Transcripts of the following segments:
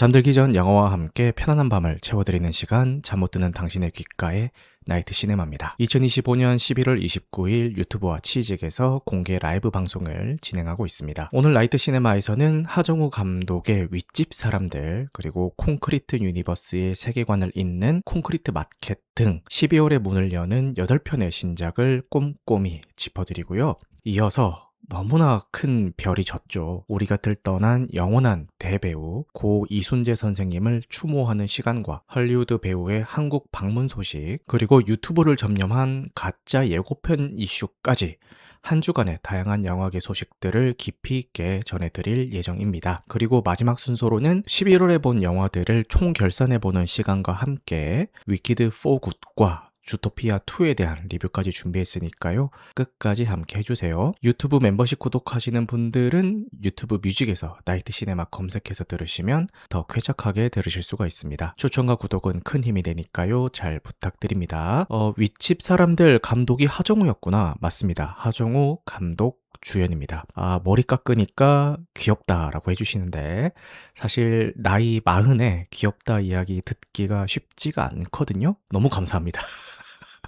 잠들기 전 영화와 함께 편안한 밤을 채워드리는 시간, 잠 못 드는 당신의 귓가에 나이트 시네마입니다. 2025년 11월 29일 유튜브와 치직에서 공개 라이브 방송을 진행하고 있습니다. 오늘 나이트 시네마에서는 하정우 감독의 윗집 사람들, 그리고 콘크리트 유니버스의 세계관을 잇는 콘크리트 마켓 등 12월에 문을 여는 8편의 신작을 꼼꼼히 짚어드리고요. 이어서 너무나 큰 별이 졌죠. 우리가 들떠난 영원한 대배우 고 이순재 선생님을 추모하는 시간과 헐리우드 배우의 한국 방문 소식, 그리고 유튜브를 점령한 가짜 예고편 이슈까지 한 주간의 다양한 영화계 소식들을 깊이 있게 전해드릴 예정입니다. 그리고 마지막 순서로는 11월에 본 영화들을 총결산해보는 시간과 함께 위키드 4 굿과 주토피아 2에 대한 리뷰까지 준비했으니까요. 끝까지 함께 해주세요. 유튜브 멤버십 구독하시는 분들은 유튜브 뮤직에서 나이트 시네마 검색해서 들으시면 더 쾌적하게 들으실 수가 있습니다. 추천과 구독은 큰 힘이 되니까요. 잘 부탁드립니다. 윗집 사람들 감독이 하정우였구나. 맞습니다. 하정우 감독 주연입니다. 머리 깎으니까 귀엽다라고 해주시는데, 사실 나이 40에 귀엽다 이야기 듣기가 쉽지가 않거든요. 너무 감사합니다.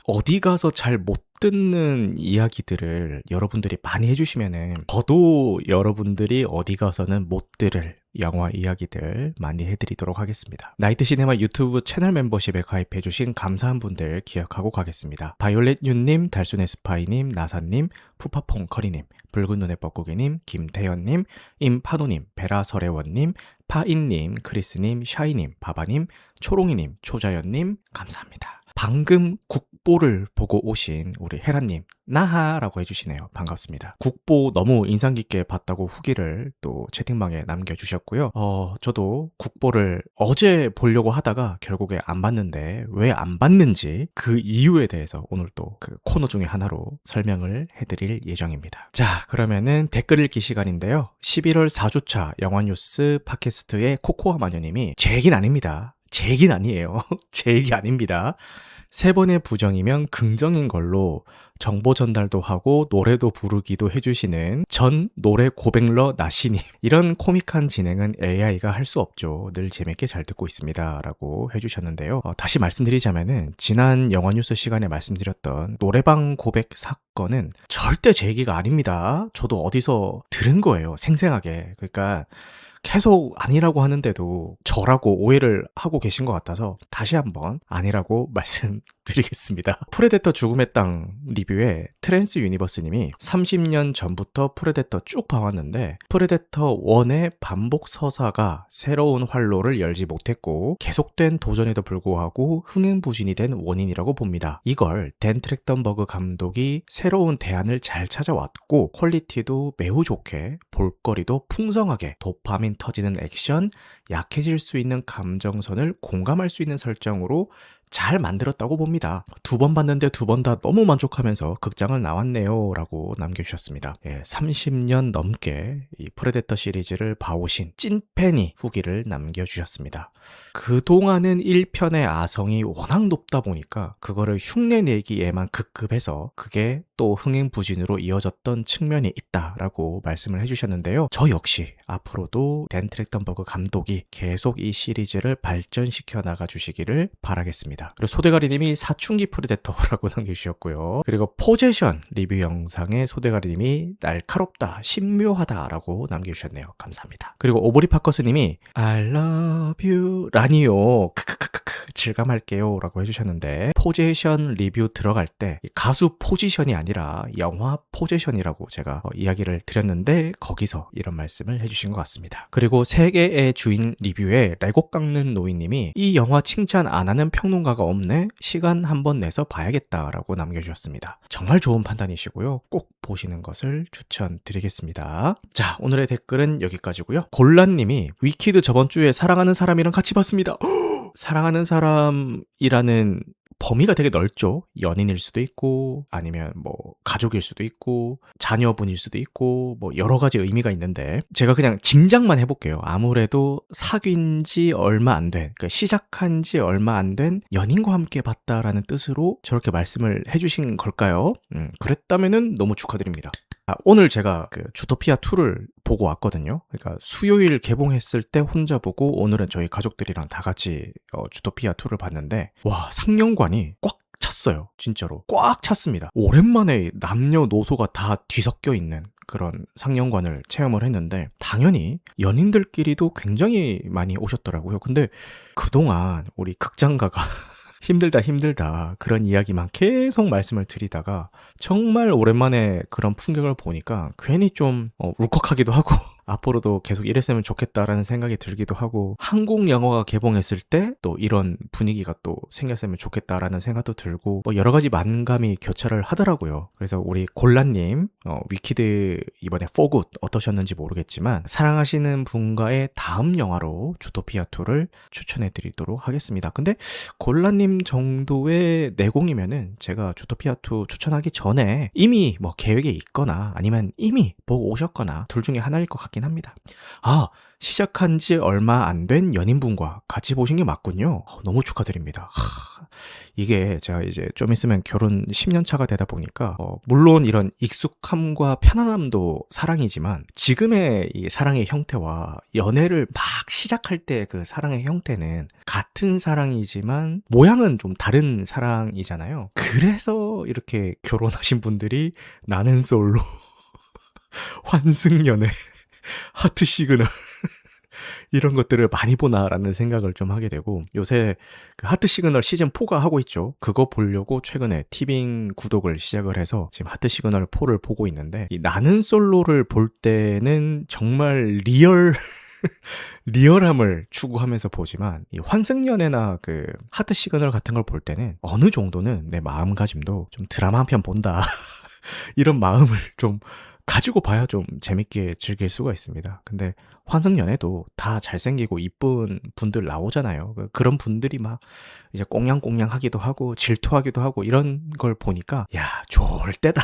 어디 가서 잘 못 듣는 이야기들을 여러분들이 많이 해주시면은 저도 여러분들이 어디 가서는 못 들을 영화 이야기들 많이 해드리도록 하겠습니다. 나이트 시네마 유튜브 채널 멤버십에 가입해주신 감사한 분들 기억하고 가겠습니다. 바이올렛 윤님, 달순의 스파이님, 나사님, 푸파퐁 커리님, 붉은 눈의 뻐꾸기님, 김태현님, 임파노님, 베라설애원님, 파인님, 크리스님, 샤이님, 바바님, 초롱이님, 초자연님, 감사합니다. 방금 국보를 보고 오신 우리 헤라님, 나하라고 해주시네요. 반갑습니다. 국보 너무 인상 깊게 봤다고 후기를 또 채팅방에 남겨주셨고요. 저도 국보를 어제 보려고 하다가 결국에 안 봤는데 왜 안 봤는지 그 이유에 대해서 오늘 또 그 코너 중에 하나로 설명을 해드릴 예정입니다. 자, 그러면은 댓글 읽기 시간인데요. 11월 4주차 영화뉴스 팟캐스트의 코코아 마녀님이 제 얘기는 아닙니다. 제 얘기는 아니에요. 제 얘기 아닙니다. 3번의 부정이면 긍정인 걸로 정보 전달도 하고 노래도 부르기도 해주시는 전 노래 고백러 나시님. 이런 코믹한 진행은 AI가 할 수 없죠. 늘 재밌게 잘 듣고 있습니다. 라고 해주셨는데요. 다시 말씀드리자면은 지난 영화뉴스 시간에 말씀드렸던 노래방 고백 사건은 절대 제 얘기가 아닙니다. 저도 어디서 들은 거예요. 생생하게. 그러니까 계속 아니라고 하는데도 저라고 오해를 하고 계신 것 같아서 다시 한번 아니라고 말씀드리겠습니다. 프레데터 죽음의 땅 리뷰에 트랜스 유니버스님이 30년 전부터 프레데터 쭉 봐왔는데 프레데터 1의 반복 서사가 새로운 활로를 열지 못했고 계속된 도전에도 불구하고 흥행부진이 된 원인이라고 봅니다. 이걸 댄 트랙턴버그 감독이 새로운 대안을 잘 찾아왔고 퀄리티도 매우 좋게 볼거리도 풍성하게 도파민 터지는 액션, 약해질 수 있는 감정선을 공감할 수 있는 설정으로 잘 만들었다고 봅니다. 2번 봤는데 2번 다 너무 만족하면서 극장을 나왔네요 라고 남겨주셨습니다. 30년 넘게 이 프레데터 시리즈를 봐오신 찐팬이 후기를 남겨주셨습니다. 그동안은 1편의 아성이 워낙 높다 보니까 그거를 흉내내기에만 급급해서 그게 또 흥행부진으로 이어졌던 측면이 있다라고 말씀을 해주셨는데요. 저 역시 앞으로도 댄 트랙턴버그 감독이 계속 이 시리즈를 발전시켜 나가주시기를 바라겠습니다. 그리고 소대가리님이 사춘기 프레데터라고 남겨주셨고요. 그리고 포제션 리뷰 영상에 소대가리님이 날카롭다, 신묘하다라고 남겨주셨네요. 감사합니다. 그리고 오보리 파커스님이 I love you 라니요 크크크크크 질감할게요 라고 해주셨는데, 포제션 리뷰 들어갈 때 가수 포지션이 아니라 영화 포제션이라고 제가 이야기를 드렸는데 거기서 이런 말씀을 해주신 것 같습니다. 그리고 세계의 주인 리뷰에 레고 깎는 노인님이 이 영화 칭찬 안 하는 평론가가 없네, 시간 한번 내서 봐야겠다라고 남겨주셨습니다. 정말 좋은 판단이시고요. 꼭 보시는 것을 추천드리겠습니다. 자, 오늘의 댓글은 여기까지고요. 골란님이 위키드 저번 주에 사랑하는 사람이랑 같이 봤습니다. 사랑하는 사람이라는 범위가 되게 넓죠. 연인일 수도 있고 아니면 뭐 가족일 수도 있고 자녀분일 수도 있고 뭐 여러 가지 의미가 있는데, 제가 그냥 짐작만 해볼게요. 아무래도 사귄 지 얼마 안 된, 그러니까 시작한 지 얼마 안 된 연인과 함께 봤다라는 뜻으로 저렇게 말씀을 해주신 걸까요? 그랬다면은 너무 축하드립니다. 오늘 제가 그 주토피아 2를 보고 왔거든요. 그러니까 수요일 개봉했을 때 혼자 보고 오늘은 저희 가족들이랑 다 같이 주토피아 2를 봤는데 와, 상영관이 꽉 찼어요. 진짜로 꽉 찼습니다. 오랜만에 남녀노소가 다 뒤섞여 있는 그런 상영관을 체험을 했는데 당연히 연인들끼리도 굉장히 많이 오셨더라고요. 근데 그동안 우리 극장가가 힘들다 그런 이야기만 계속 말씀을 드리다가 정말 오랜만에 그런 풍경을 보니까 괜히 좀 울컥하기도 하고 앞으로도 계속 이랬으면 좋겠다라는 생각이 들기도 하고 한국 영화가 개봉했을 때 또 이런 분위기가 또 생겼으면 좋겠다라는 생각도 들고 뭐 여러 가지 만감이 교차를 하더라고요. 그래서 우리 골라님 위키드 이번에 포굿 어떠셨는지 모르겠지만 사랑하시는 분과의 다음 영화로 주토피아 2를 추천해 드리도록 하겠습니다. 근데 골라님 정도의 내공이면은 제가 주토피아 2 추천하기 전에 이미 뭐 계획에 있거나 아니면 이미 보고 오셨거나 둘 중에 하나일 것 같긴 합니다. 시작한 지 얼마 안 된 연인분과 같이 보신 게 맞군요. 너무 축하드립니다. 이게 제가 이제 좀 있으면 결혼 10년 차가 되다 보니까 물론 이런 익숙함과 편안함도 사랑이지만 지금의 이 사랑의 형태와 연애를 막 시작할 때 그 사랑의 형태는 같은 사랑이지만 모양은 좀 다른 사랑이잖아요. 그래서 이렇게 결혼하신 분들이 나는 솔로, 환승연애, 하트 시그널 이런 것들을 많이 보나라는 생각을 좀 하게 되고 요새 그 하트 시그널 시즌 4가 하고 있죠. 그거 보려고 최근에 티빙 구독을 시작을 해서 지금 하트 시그널 4를 보고 있는데 이 나는 솔로를 볼 때는 정말 리얼함을 추구하면서 보지만 이 환승연애나 그 하트 시그널 같은 걸 볼 때는 어느 정도는 내 마음가짐도 좀 드라마 한 편 본다 이런 마음을 좀 가지고 봐야 좀 재밌게 즐길 수가 있습니다. 근데 환승연애도 다 잘생기고 이쁜 분들 나오잖아요. 그런 분들이 막 이제 꽁냥꽁냥 하기도 하고 질투하기도 하고 이런 걸 보니까 야, 좋을 때다.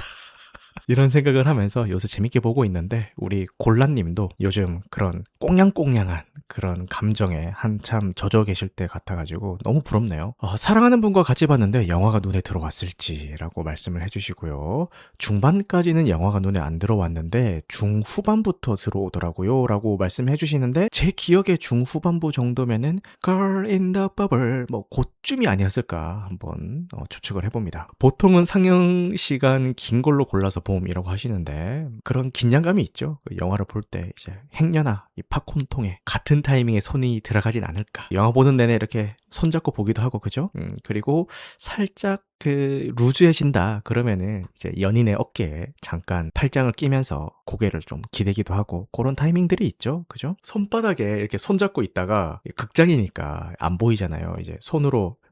이런 생각을 하면서 요새 재밌게 보고 있는데 우리 골라님도 요즘 그런 꽁냥꽁냥한 그런 감정에 한참 젖어 계실 때 같아가지고 너무 부럽네요. 사랑하는 분과 같이 봤는데 영화가 눈에 들어왔을지라고 말씀을 해주시고요. 중반까지는 영화가 눈에 안 들어왔는데 중후반부터 들어오더라고요 라고 말씀해 주시는데 제 기억에 중후반부 정도면은 Girl in the Bubble 뭐 그쯤이 아니었을까 한번 추측을 해봅니다. 보통은 상영 시간 긴 걸로 골라서 봄이라고 하시는데 그런 긴장감이 있죠. 그 영화를 볼 때 이제 행여나 이 팝콘통에 같은 타이밍에 손이 들어가진 않을까. 영화 보는 내내 이렇게 손잡고 보기도 하고 그죠? 그리고 살짝 그 루즈해진다 그러면은 이제 연인의 어깨에 잠깐 팔짱을 끼면서 고개를 좀 기대기도 하고 그런 타이밍들이 있죠. 그죠? 손바닥에 이렇게 손잡고 있다가 극장이니까 안 보이잖아요. 이제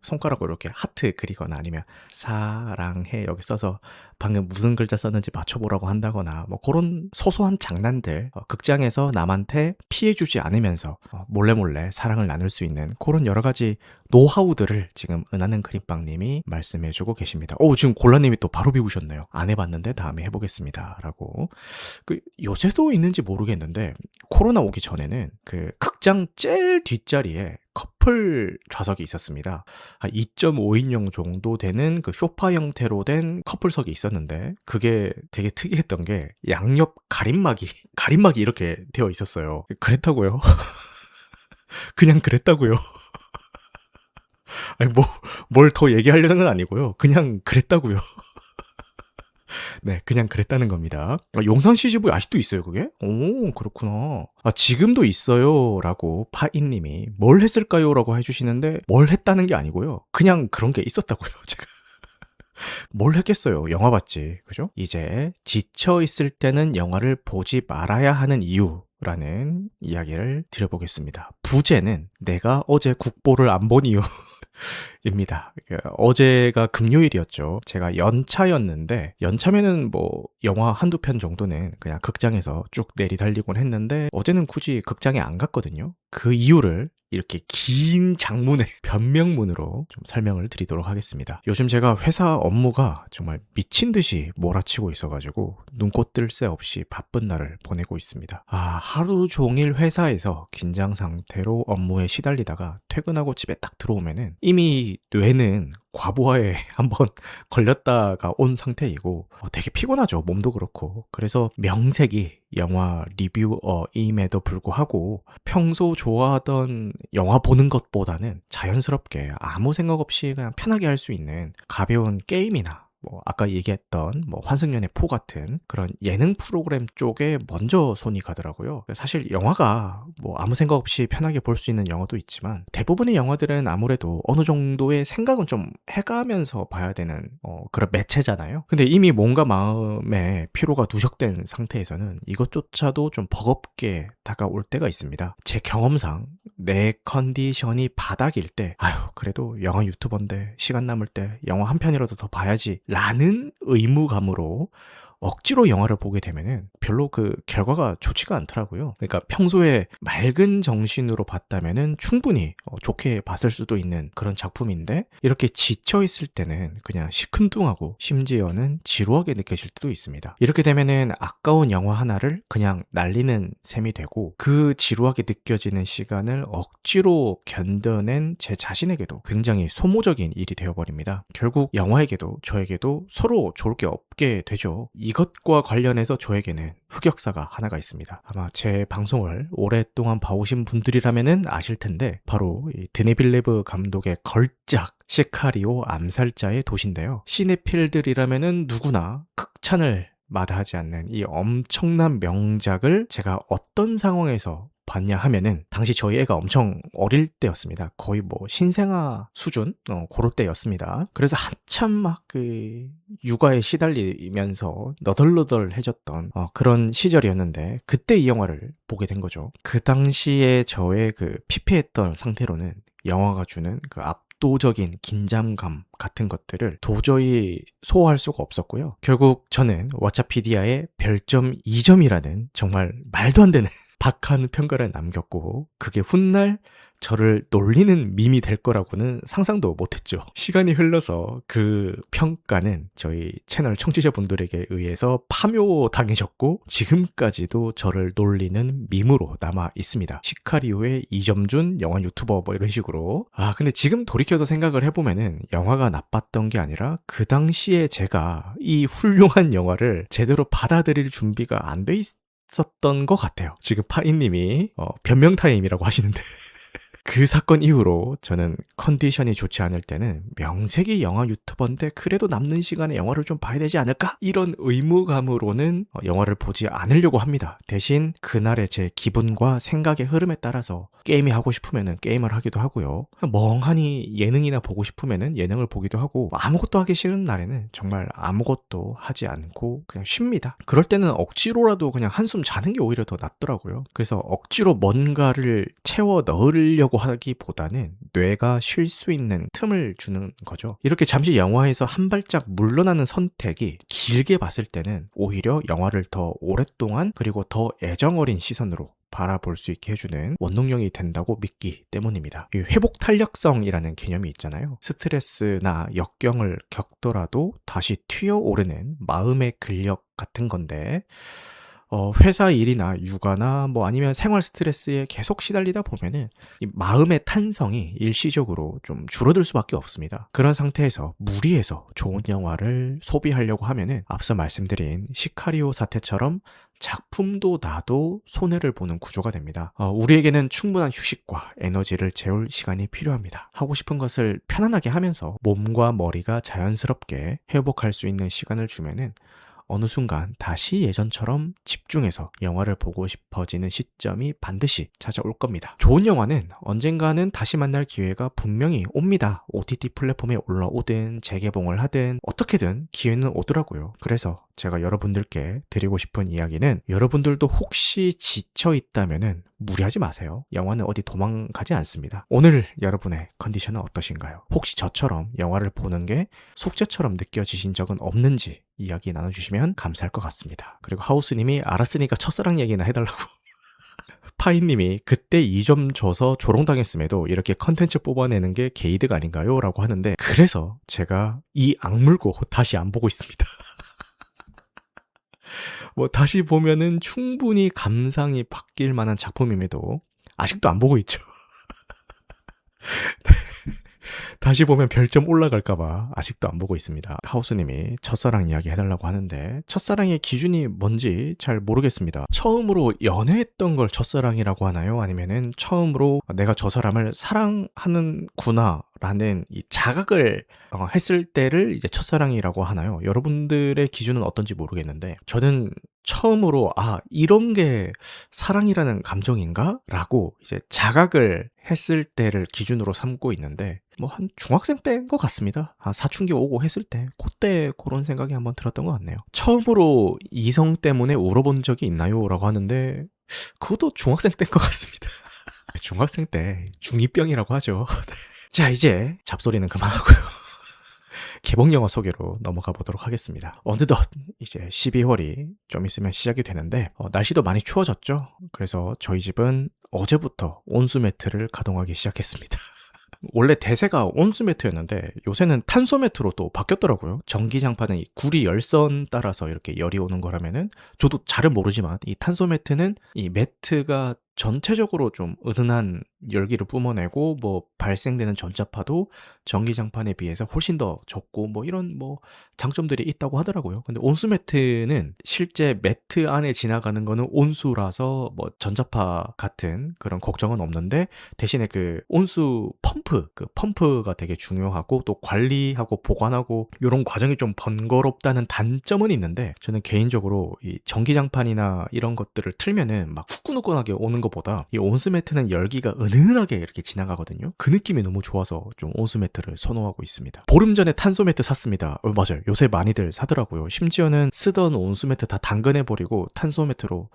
손가락으로 이렇게 하트 그리거나 아니면 사랑해 여기 써서 방금 무슨 글자 썼는지 맞춰보라고 한다거나 뭐 그런 소소한 장난들 극장에서 남한테 피해주지 않으면서 몰래 사랑을 나눌 수 있는 그런 여러 가지 노하우들을 지금 은하는 그림빵님이 말씀해주고 계십니다. 지금 골라님이 또 바로 비우셨네요. 안 해봤는데 다음에 해보겠습니다 라고. 요새도 있는지 모르겠는데 코로나 오기 전에는 그 극장 제일 뒷자리에 커플 좌석이 있었습니다. 한 2.5인용 정도 되는 그 소파 형태로 된 커플석이 있었는데 그게 되게 특이했던 게 양옆 가림막이 이렇게 되어 있었어요. 그랬다고요? 그냥 그랬다고요? 아니 뭘 더 얘기하려는 건 아니고요. 그냥 그랬다고요. 네, 그냥 그랬다는 겁니다. 용산 CGV 아직도 있어요, 그게? 오, 그렇구나. 지금도 있어요. 라고 파이님이 뭘 했을까요? 라고 해주시는데 뭘 했다는 게 아니고요. 그냥 그런 게 있었다고요, 제가. 뭘 했겠어요. 영화 봤지. 그죠? 이제 지쳐 있을 때는 영화를 보지 말아야 하는 이유라는 이야기를 드려보겠습니다. 부제는 내가 어제 국보를 안 본 이유. 입니다. 어제가 금요일이었죠. 제가 연차였는데 연차면은 뭐 영화 한두 편 정도는 그냥 극장에서 쭉 내리달리곤 했는데 어제는 굳이 극장에 안 갔거든요. 그 이유를 이렇게 긴 장문의 변명문으로 좀 설명을 드리도록 하겠습니다. 요즘 제가 회사 업무가 정말 미친 듯이 몰아치고 있어가지고 눈꽃 뜰 새 없이 바쁜 날을 보내고 있습니다. 하루 종일 회사에서 긴장 상태로 업무에 시달리다가 퇴근하고 집에 딱 들어오면은 이미 이 뇌는 과부하에 한번 걸렸다가 온 상태이고 되게 피곤하죠. 몸도 그렇고. 그래서 명색이 영화 리뷰어임에도 불구하고 평소 좋아하던 영화 보는 것보다는 자연스럽게 아무 생각 없이 그냥 편하게 할 수 있는 가벼운 게임이나 아까 얘기했던 환승연의 포 같은 그런 예능 프로그램 쪽에 먼저 손이 가더라고요. 사실 영화가 아무 생각 없이 편하게 볼 수 있는 영화도 있지만 대부분의 영화들은 아무래도 어느 정도의 생각은 좀 해가면서 봐야 되는 그런 매체잖아요. 근데 이미 뭔가 마음에 피로가 누적된 상태에서는 이것조차도 좀 버겁게 다가올 때가 있습니다. 제 경험상 내 컨디션이 바닥일 때 그래도 영화 유튜버인데 시간 남을 때 영화 한 편이라도 더 봐야지 라는 의무감으로 억지로 영화를 보게 되면은 별로 그 결과가 좋지가 않더라고요. 그러니까 평소에 맑은 정신으로 봤다면은 충분히 좋게 봤을 수도 있는 그런 작품인데 이렇게 지쳐 있을 때는 그냥 시큰둥하고 심지어는 지루하게 느껴질 때도 있습니다. 이렇게 되면은 아까운 영화 하나를 그냥 날리는 셈이 되고 그 지루하게 느껴지는 시간을 억지로 견뎌낸 제 자신에게도 굉장히 소모적인 일이 되어버립니다. 결국 영화에게도 저에게도 서로 좋을 게 없게 되죠. 이것과 관련해서 저에게는 흑역사가 하나가 있습니다. 아마 제 방송을 오랫동안 봐오신 분들이라면 아실 텐데 바로 드니 빌레브 감독의 걸작 시카리오 암살자의 도시인데요. 시네필들이라면 누구나 극찬을 마다하지 않는 이 엄청난 명작을 제가 어떤 상황에서 봤냐 하면은 당시 저희 애가 엄청 어릴 때였습니다. 거의 신생아 수준? 그럴 때였습니다. 그래서 한참 막 육아에 시달리면서 너덜너덜해졌던 그런 시절이었는데 그때 이 영화를 보게 된 거죠. 그 당시에 저의 피폐했던 상태로는 영화가 주는 압도적인 긴장감 같은 것들을 도저히 소화할 수가 없었고요. 결국 저는 왓챠피디아의 별점 2점이라는 정말 말도 안 되는 박한 평가를 남겼고 그게 훗날 저를 놀리는 밈이 될 거라고는 상상도 못했죠. 시간이 흘러서 그 평가는 저희 채널 청취자분들에게 의해서 파묘당해졌고 지금까지도 저를 놀리는 밈으로 남아 있습니다. 시카리오의 2점 준 영화 유튜버 이런 식으로. 근데 지금 돌이켜서 생각을 해보면은 영화가 나빴던 게 아니라 그 당시에 제가 이 훌륭한 영화를 제대로 받아들일 준비가 안 돼 있었던 것 같아요. 지금 파이님이 변명 타임이라고 하시는데 그 사건 이후로 저는 컨디션이 좋지 않을 때는 명색이 영화 유튜버인데 그래도 남는 시간에 영화를 좀 봐야 되지 않을까? 이런 의무감으로는 영화를 보지 않으려고 합니다. 대신 그날의 제 기분과 생각의 흐름에 따라서 게임이 하고 싶으면 게임을 하기도 하고요. 멍하니 예능이나 보고 싶으면 예능을 보기도 하고 아무것도 하기 싫은 날에는 정말 아무것도 하지 않고 그냥 쉽니다. 그럴 때는 억지로라도 그냥 한숨 자는 게 오히려 더 낫더라고요. 그래서 억지로 뭔가를 채워 넣으려고 하기보다는 뇌가 쉴 수 있는 틈을 주는 거죠. 이렇게 잠시 영화에서 한 발짝 물러나는 선택이 길게 봤을 때는 오히려 영화를 더 오랫동안 그리고 더 애정어린 시선으로 바라볼 수 있게 해주는 원동력이 된다고 믿기 때문입니다. 이 회복 탄력성이라는 개념이 있잖아요. 스트레스나 역경을 겪더라도 다시 튀어오르는 마음의 근력 같은 건데 회사 일이나 육아나 아니면 생활 스트레스에 계속 시달리다 보면은 이 마음의 탄성이 일시적으로 좀 줄어들 수밖에 없습니다. 그런 상태에서 무리해서 좋은 영화를 소비하려고 하면은 앞서 말씀드린 시카리오 사태처럼 작품도 나도 손해를 보는 구조가 됩니다. 우리에게는 충분한 휴식과 에너지를 채울 시간이 필요합니다. 하고 싶은 것을 편안하게 하면서 몸과 머리가 자연스럽게 회복할 수 있는 시간을 주면은 어느 순간 다시 예전처럼 집중해서 영화를 보고 싶어지는 시점이 반드시 찾아올 겁니다. 좋은 영화는 언젠가는 다시 만날 기회가 분명히 옵니다. OTT 플랫폼에 올라오든 재개봉을 하든 어떻게든 기회는 오더라고요. 그래서 제가 여러분들께 드리고 싶은 이야기는 여러분들도 혹시 지쳐 있다면은 무리하지 마세요. 영화는 어디 도망가지 않습니다. 오늘 여러분의 컨디션은 어떠신가요? 혹시 저처럼 영화를 보는 게 숙제처럼 느껴지신 적은 없는지 이야기 나눠주시면 감사할 것 같습니다. 그리고 하우스님이 알았으니까 첫사랑 얘기나 해달라고. 파이님이 그때 2점 줘서 조롱당했음에도 이렇게 컨텐츠 뽑아내는 게 게이득 아닌가요? 라고 하는데 그래서 제가 이 악물고 다시 안 보고 있습니다. 다시 보면은 충분히 감상이 바뀔 만한 작품임에도 아직도 안 보고 있죠. 다시 보면 별점 올라갈까봐 아직도 안 보고 있습니다. 하우스님이 첫사랑 이야기 해달라고 하는데 첫사랑의 기준이 뭔지 잘 모르겠습니다. 처음으로 연애했던 걸 첫사랑이라고 하나요? 아니면은 처음으로 내가 저 사람을 사랑하는구나 라는 이 자각을 했을 때를 이제 첫사랑이라고 하나요? 여러분들의 기준은 어떤지 모르겠는데 저는 처음으로 이런 게 사랑이라는 감정인가? 라고 이제 자각을 했을 때를 기준으로 삼고 있는데 뭐 한 중학생 때인 것 같습니다. 사춘기 오고 했을 때 그때 그런 생각이 한번 들었던 것 같네요. 처음으로 이성 때문에 울어본 적이 있나요? 라고 하는데 그것도 중학생 때인 것 같습니다. 중학생 때 중2병이라고 하죠. 자, 이제 잡소리는 그만하고요. 개봉영화 소개로 넘어가 보도록 하겠습니다. 어느덧 이제 12월이 좀 있으면 시작이 되는데 날씨도 많이 추워졌죠. 그래서 저희 집은 어제부터 온수매트를 가동하기 시작했습니다. 원래 대세가 온수매트였는데 요새는 탄소매트로 또 바뀌었더라고요. 전기장판은 이 구리 열선 따라서 이렇게 열이 오는 거라면은 저도 잘은 모르지만 이 탄소매트는 이 매트가 전체적으로 좀 은은한 열기를 뿜어내고 뭐 발생되는 전자파도 전기장판에 비해서 훨씬 더 적고 뭐 이런 뭐 장점들이 있다고 하더라고요. 근데 온수매트는 실제 매트 안에 지나가는 거는 온수라서 뭐 전자파 같은 그런 걱정은 없는데 대신에 그 온수 펌프, 그 펌프가 되게 중요하고 또 관리하고 보관하고 이런 과정이 좀 번거롭다는 단점은 있는데 저는 개인적으로 이 전기장판이나 이런 것들을 틀면은 막 후끈후끈하게 오는 것보다 이 온수매트는 열기가 은은하게 이렇게 지나가거든요. 그 느낌이 너무 좋아서 좀 온수매트를 선호하고 있습니다. 보름 전에 탄소매트 샀습니다. 맞아요. 요새 많이들 사더라고요. 심지어는 쓰던 온수매트 다 당근해버리고 탄소매트로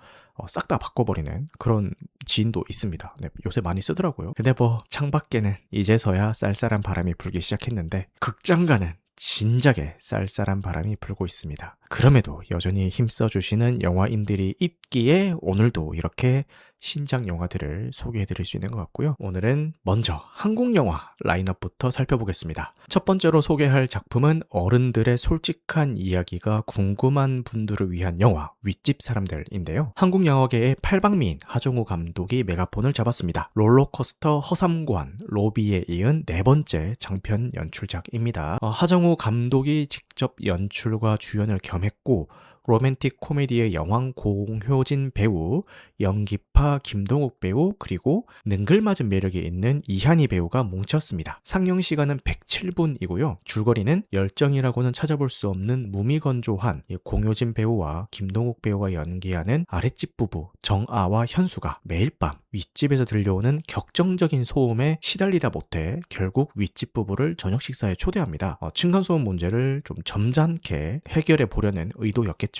싹 다 바꿔버리는 그런 지인도 있습니다. 네, 요새 많이 쓰더라고요. 근데 뭐 창밖에는 이제서야 쌀쌀한 바람이 불기 시작했는데 극장가는 진작에 쌀쌀한 바람이 불고 있습니다. 그럼에도 여전히 힘써주시는 영화인들이 있기에 오늘도 이렇게 신작 영화들을 소개해드릴 수 있는 것 같고요. 오늘은 먼저 한국 영화 라인업부터 살펴보겠습니다. 첫 번째로 소개할 작품은 어른들의 솔직한 이야기가 궁금한 분들을 위한 영화 윗집 사람들인데요. 한국 영화계의 팔방미인 하정우 감독이 메가폰을 잡았습니다. 롤러코스터 허삼관, 로비에 이은 네 번째 장편 연출작입니다. 하정우 감독이 직접 연출과 주연을 겸했고 로맨틱 코미디의 여왕 공효진 배우, 연기파 김동욱 배우, 그리고 능글맞은 매력이 있는 이한희 배우가 뭉쳤습니다. 상영 시간은 107분이고요. 줄거리는 열정이라고는 찾아볼 수 없는 무미건조한 공효진 배우와 김동욱 배우가 연기하는 아랫집 부부 정아와 현수가 매일 밤 윗집에서 들려오는 격정적인 소음에 시달리다 못해 결국 윗집 부부를 저녁 식사에 초대합니다. 층간소음 문제를 좀 점잖게 해결해 보려는 의도였겠죠.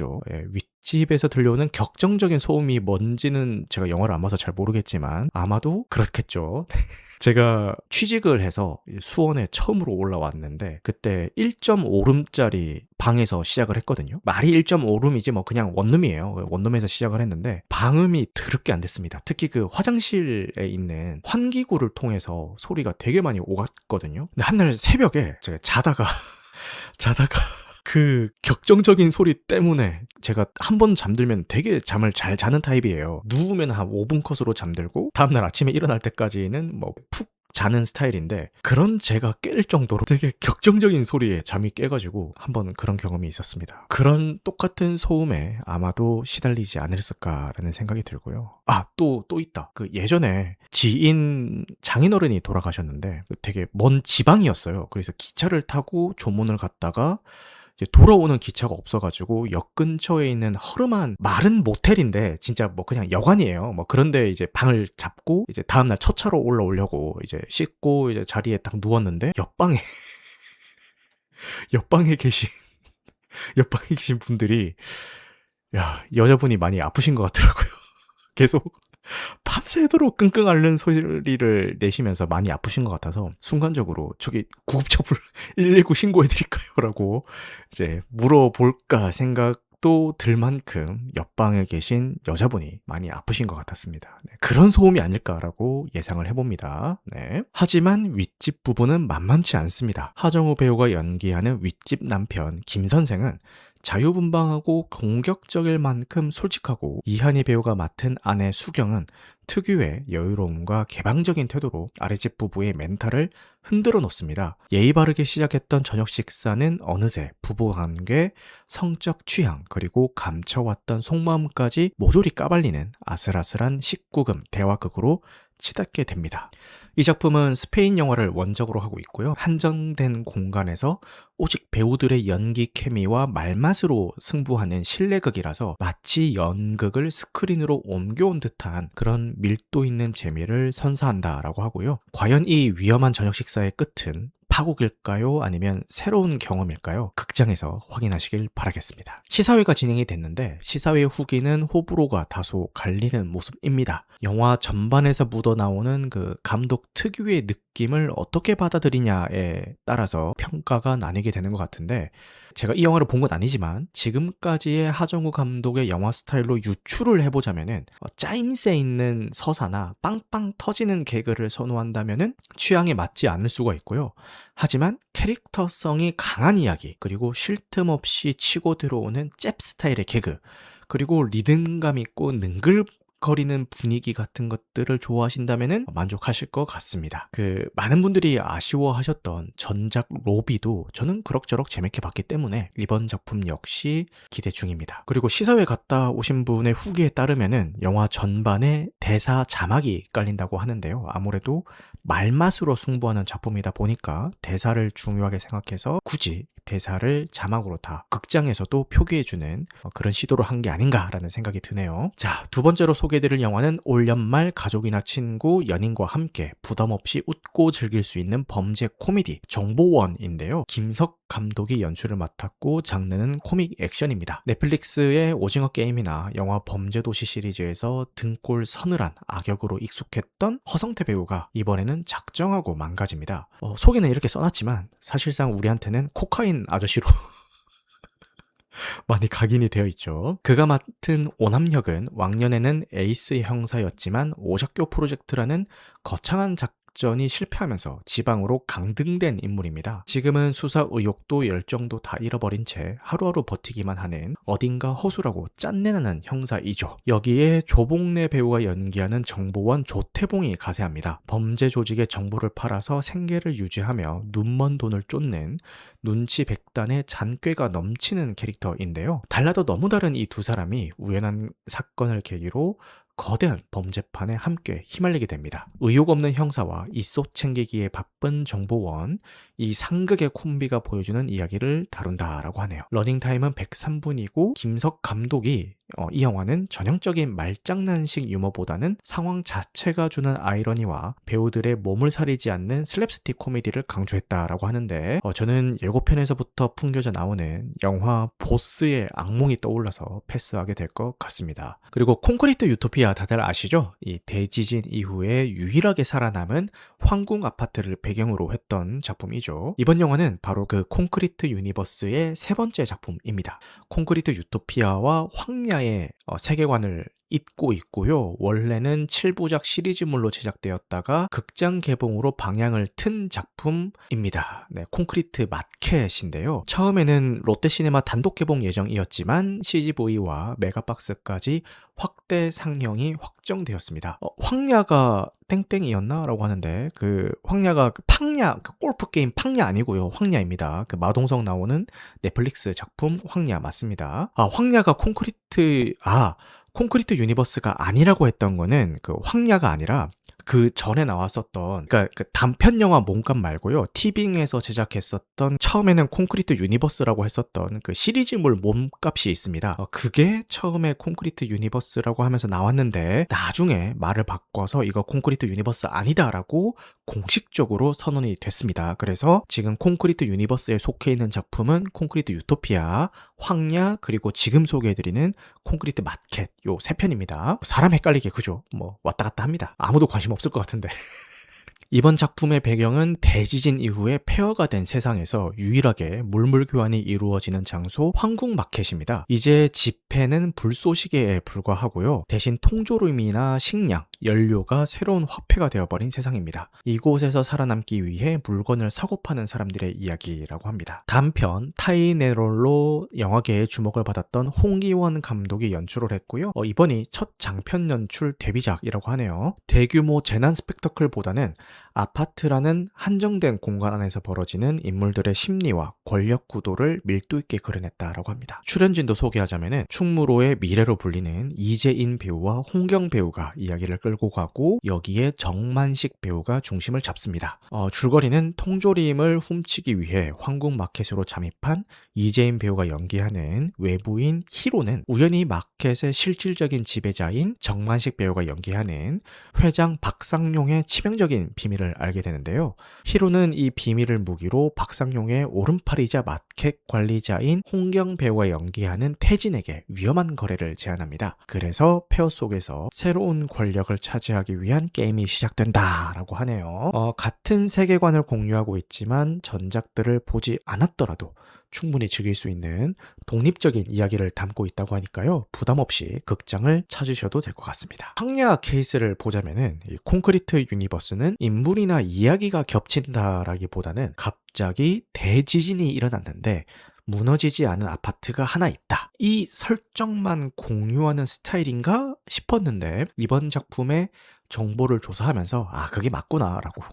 윗집에서 들려오는 격정적인 소음이 뭔지는 제가 영화를 안 봐서 잘 모르겠지만 아마도 그렇겠죠. 제가 취직을 해서 수원에 처음으로 올라왔는데 그때 1.5룸짜리 방에서 시작을 했거든요. 말이 1.5룸이지 뭐 그냥 원룸이에요. 원룸에서 시작을 했는데 방음이 더럽게 안 됐습니다. 특히 그 화장실에 있는 환기구를 통해서 소리가 되게 많이 오갔거든요. 근데 한날 새벽에 제가 자다가 그 격정적인 소리 때문에 제가 한 번 잠들면 되게 잠을 잘 자는 타입이에요. 누우면 한 5분 컷으로 잠들고 다음날 아침에 일어날 때까지는 뭐 푹 자는 스타일인데 그런 제가 깰 정도로 되게 격정적인 소리에 잠이 깨가지고 한번 그런 경험이 있었습니다. 그런 똑같은 소음에 아마도 시달리지 않았을까라는 생각이 들고요. 또 있다. 그 예전에 지인 장인어른이 돌아가셨는데 되게 먼 지방이었어요. 그래서 기차를 타고 조문을 갔다가 이제 돌아오는 기차가 없어가지고 역 근처에 있는 허름한 마른 모텔인데 진짜 뭐 그냥 여관이에요. 뭐 그런데 이제 방을 잡고 이제 다음날 첫 차로 올라오려고 이제 씻고 이제 자리에 딱 누웠는데 옆방에 계신 분들이 여자분이 많이 아프신 것 같더라고요. 계속 밤새도록 끙끙 앓는 소리를 내시면서 많이 아프신 것 같아서 순간적으로 저기 구급차불 119 신고해드릴까요? 라고 이제 물어볼까 생각도 들 만큼 옆방에 계신 여자분이 많이 아프신 것 같았습니다. 네, 그런 소음이 아닐까라고 예상을 해봅니다. 네. 하지만 윗집 부부는 만만치 않습니다. 하정우 배우가 연기하는 윗집 남편 김 선생은 자유분방하고 공격적일 만큼 솔직하고 이한희 배우가 맡은 아내 수경은 특유의 여유로움과 개방적인 태도로 아랫집 부부의 멘탈을 흔들어 놓습니다. 예의 바르게 시작했던 저녁 식사는 어느새 부부관계, 성적 취향, 그리고 감춰왔던 속마음까지 모조리 까발리는 아슬아슬한 19금 대화극으로 치닫게 됩니다. 이 작품은 스페인 영화를 원작으로 하고 있고요. 한정된 공간에서 오직 배우들의 연기 케미와 말맛으로 승부하는 실내극이라서 마치 연극을 스크린으로 옮겨온 듯한 그런 밀도 있는 재미를 선사한다라고 하고요. 과연 이 위험한 저녁 식사의 끝은 파국일까요? 아니면 새로운 경험일까요? 극장에서 확인하시길 바라겠습니다. 시사회가 진행이 됐는데 시사회 후기는 호불호가 다소 갈리는 모습입니다. 영화 전반에서 묻어나오는 그 감독 특유의 느낌을 어떻게 받아들이냐에 따라서 평가가 나뉘게 되는 것 같은데, 제가 이 영화를 본 건 아니지만 지금까지의 하정우 감독의 영화 스타일로 유추를 해보자면은 짜임새 있는 서사나 빵빵 터지는 개그를 선호한다면은 취향에 맞지 않을 수가 있고요. 하지만 캐릭터성이 강한 이야기, 그리고 쉴 틈 없이 치고 들어오는 잽 스타일의 개그, 그리고 리듬감 있고 능글거리는 분위기 같은 것들을 좋아하신다면은 만족하실 것 같습니다. 많은 분들이 아쉬워하셨던 전작 로비도 저는 그럭저럭 재밌게 봤기 때문에 이번 작품 역시 기대 중입니다. 그리고 시사회 갔다 오신 분의 후기에 따르면은 영화 전반에 대사 자막이 깔린다고 하는데요. 아무래도 말맛으로 승부하는 작품이다 보니까 대사를 중요하게 생각해서 굳이 대사를 자막으로 다 극장에서도 표기해주는 그런 시도를 한 게 아닌가라는 생각이 드네요. 자, 두 번째로 소개해드릴 영화는 올 연말 가족이나 친구, 연인과 함께 부담 없이 웃고 즐길 수 있는 범죄 코미디 정보원인데요. 김석 감독이 연출을 맡았고 장르는 코믹 액션입니다. 넷플릭스의 오징어 게임이나 영화 범죄도시 시리즈에서 등골 서늘한 악역으로 익숙했던 허성태 배우가 이번에는 작정하고 망가집니다. 소개는 이렇게 써놨지만 사실상 우리한테는 코카인 아저씨로 많이 각인이 되어 있죠. 그가 맡은 오남역은 왕년에는 에이스 형사였지만 오작교 프로젝트라는 거창한 작전이 실패하면서 지방으로 강등된 인물입니다. 지금은 수사 의욕도 열정도 다 잃어버린 채 하루하루 버티기만 하는 어딘가 허술하고 짠내나는 형사이죠. 여기에 조봉래 배우가 연기하는 정보원 조태봉이 가세합니다. 범죄 조직의 정보를 팔아서 생계를 유지하며 눈먼 돈을 쫓는 눈치 백단의 잔꾀가 넘치는 캐릭터인데요. 달라도 너무 다른 이 두 사람이 우연한 사건을 계기로 거대한 범죄판에 함께 휘말리게 됩니다. 의욕 없는 형사와 이속 챙기기에 바쁜 정보원, 이 상극의 콤비가 보여주는 이야기를 다룬다라고 하네요. 러닝타임은 103분이고 김석 감독이 이 영화는 전형적인 말장난식 유머보다는 상황 자체가 주는 아이러니와 배우들의 몸을 사리지 않는 슬랩스틱 코미디를 강조했다라고 하는데, 저는 예고편에서부터 풍겨져 나오는 영화 보스의 악몽이 떠올라서 패스하게 될 것 같습니다. 그리고 콘크리트 유토피아 다들 아시죠? 이 대지진 이후에 유일하게 살아남은 황궁 아파트를 배경으로 했던 작품이죠. 이번 영화는 바로 그 콘크리트 유니버스의 세 번째 작품입니다. 콘크리트 유토피아와 황야의 세계관을 잇고 있고요. 원래는 7부작 시리즈물로 제작되었다가 극장 개봉으로 방향을 튼 작품입니다. 네, 콘크리트 마켓인데요. 처음에는 롯데시네마 단독 개봉 예정이었지만 CGV와 메가박스까지 확대 상영이 확정되었습니다. 황야가 땡땡이었나? 라고 하는데 황야가 팡야, 골프 게임 팡야 아니고요. 황야입니다. 마동석 나오는 넷플릭스 작품 황야 맞습니다. 황야가 콘크리트 유니버스가 아니라고 했던 거는 황야가 아니라 그 전에 나왔었던 단편 영화 몸값 말고요. 티빙에서 제작했었던 처음에는 콘크리트 유니버스라고 했었던 그 시리즈물 몸값이 있습니다. 그게 처음에 콘크리트 유니버스라고 하면서 나왔는데 나중에 말을 바꿔서 이거 콘크리트 유니버스 아니다라고 공식적으로 선언이 됐습니다. 그래서 지금 콘크리트 유니버스에 속해 있는 작품은 콘크리트 유토피아, 황야, 그리고 지금 소개해드리는 콘크리트 마켓 요 세 편입니다. 사람 헷갈리게 그죠? 왔다 갔다 합니다. 아무도 관심 없을 것 같은데. 이번 작품의 배경은 대지진 이후에 폐허가 된 세상에서 유일하게 물물 교환이 이루어지는 장소 황궁 마켓입니다. 이제 집회는 불쏘시개에 불과하고요. 대신 통조림이나 식량, 연료가 새로운 화폐가 되어버린 세상입니다. 이곳에서 살아남기 위해 물건을 사고 파는 사람들의 이야기라고 합니다. 단편 타이네롤로 영화계에 주목을 받았던 홍기원 감독이 연출을 했고요. 이번이 첫 장편 연출 데뷔작이라고 하네요. 대규모 재난 스펙터클보다는 아파트라는 한정된 공간 안에서 벌어지는 인물들의 심리와 권력 구도를 밀도 있게 그려냈다라고 합니다. 출연진도 소개하자면은 충무로의 미래로 불리는 이재인 배우와 홍경 배우가 이야기를 끌고 가고 여기에 정만식 배우가 중심을 잡습니다. 줄거리는 통조림을 훔치기 위해 황국마켓으로 잠입한 이재인 배우가 연기하는 외부인 희로는 우연히 마켓의 실질적인 지배자인 정만식 배우가 연기하는 회장 박상용의 치명적인 비밀을 알게 되는데요. 희로는 이 비밀을 무기로 박상용의 오른팔이자 마켓 관리자인 홍경 배우가 연기하는 태진에게 위험한 거래를 제안합니다. 그래서 폐허 속에서 새로운 권력을 차지하기 위한 게임이 시작된다라고 하네요. 같은 세계관을 공유하고 있지만 전작들을 보지 않았더라도 충분히 즐길 수 있는 독립적인 이야기를 담고 있다고 하니까요. 부담 없이 극장을 찾으셔도 될 것 같습니다. 황야 케이스를 보자면은 이 콘크리트 유니버스는 인물이나 이야기가 겹친다라기보다는 갑자기 대지진이 일어났는데 무너지지 않은 아파트가 하나 있다. 이 설정만 공유하는 스타일인가 싶었는데 이번 작품의 정보를 조사하면서 그게 맞구나라고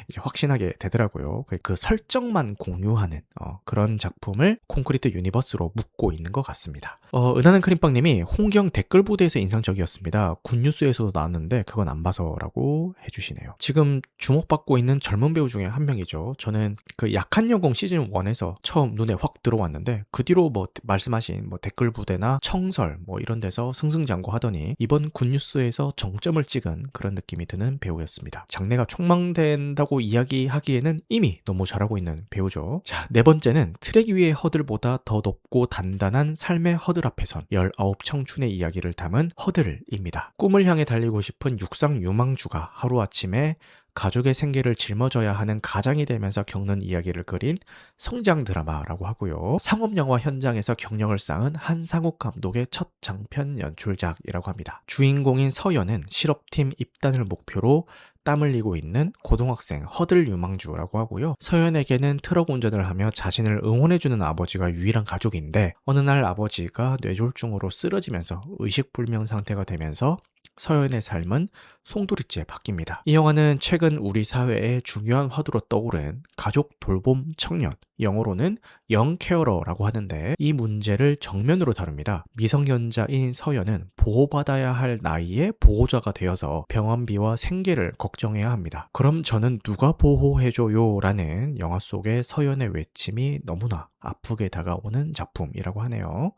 이제 확신하게 되더라고요. 그 설정만 공유하는 그런 작품을 콘크리트 유니버스로 묻고 있는 것 같습니다. 은하는 크림빵님이 홍경 댓글 부대에서 인상적이었습니다. 굿뉴스에서도 나왔는데 그건 안 봐서라고 해주시네요. 지금 주목받고 있는 젊은 배우 중에 한 명이죠. 저는 그 약한 영웅 시즌 1에서 처음 눈에 확 들어왔는데 그 뒤로 말씀하신 댓글 부대나 청설 이런 데서 승승장구하더니 이번 굿뉴스에서 정점을 찍은 그런 느낌이 드는 배우였습니다. 장래가 촉망된다고 이야기하기에는 이미 너무 잘하고 있는 배우죠. 자, 네 번째는 트랙 위의 허들보다 더 높고 단단한 삶의 허들 앞에선 19 청춘의 이야기를 담은 허들입니다. 꿈을 향해 달리고 싶은 육상 유망주가 하루아침에 가족의 생계를 짊어져야 하는 가장이 되면서 겪는 이야기를 그린 성장 드라마라고 하고요. 상업영화 현장에서 경력을 쌓은 한상욱 감독의 첫 장편 연출작이라고 합니다. 주인공인 서연은 실업팀 입단을 목표로 땀 흘리고 있는 고등학생 허들 유망주라고 하고요. 서연에게는 트럭 운전을 하며 자신을 응원해주는 아버지가 유일한 가족인데 어느 날 아버지가 뇌졸중으로 쓰러지면서 의식불명 상태가 되면서 서연의 삶은 송두리째 바뀝니다. 이 영화는 최근 우리 사회의 중요한 화두로 떠오른 가족 돌봄 청년, 영어로는 영케어러라고 하는데 이 문제를 정면으로 다룹니다. 미성년자인 서연은 보호받아야 할 나이에 보호자가 되어서 병원비와 생계를 걱정해야 합니다. 그럼 저는 누가 보호해줘요? 라는 영화 속의 서연의 외침이 너무나 아프게 다가오는 작품이라고 하네요.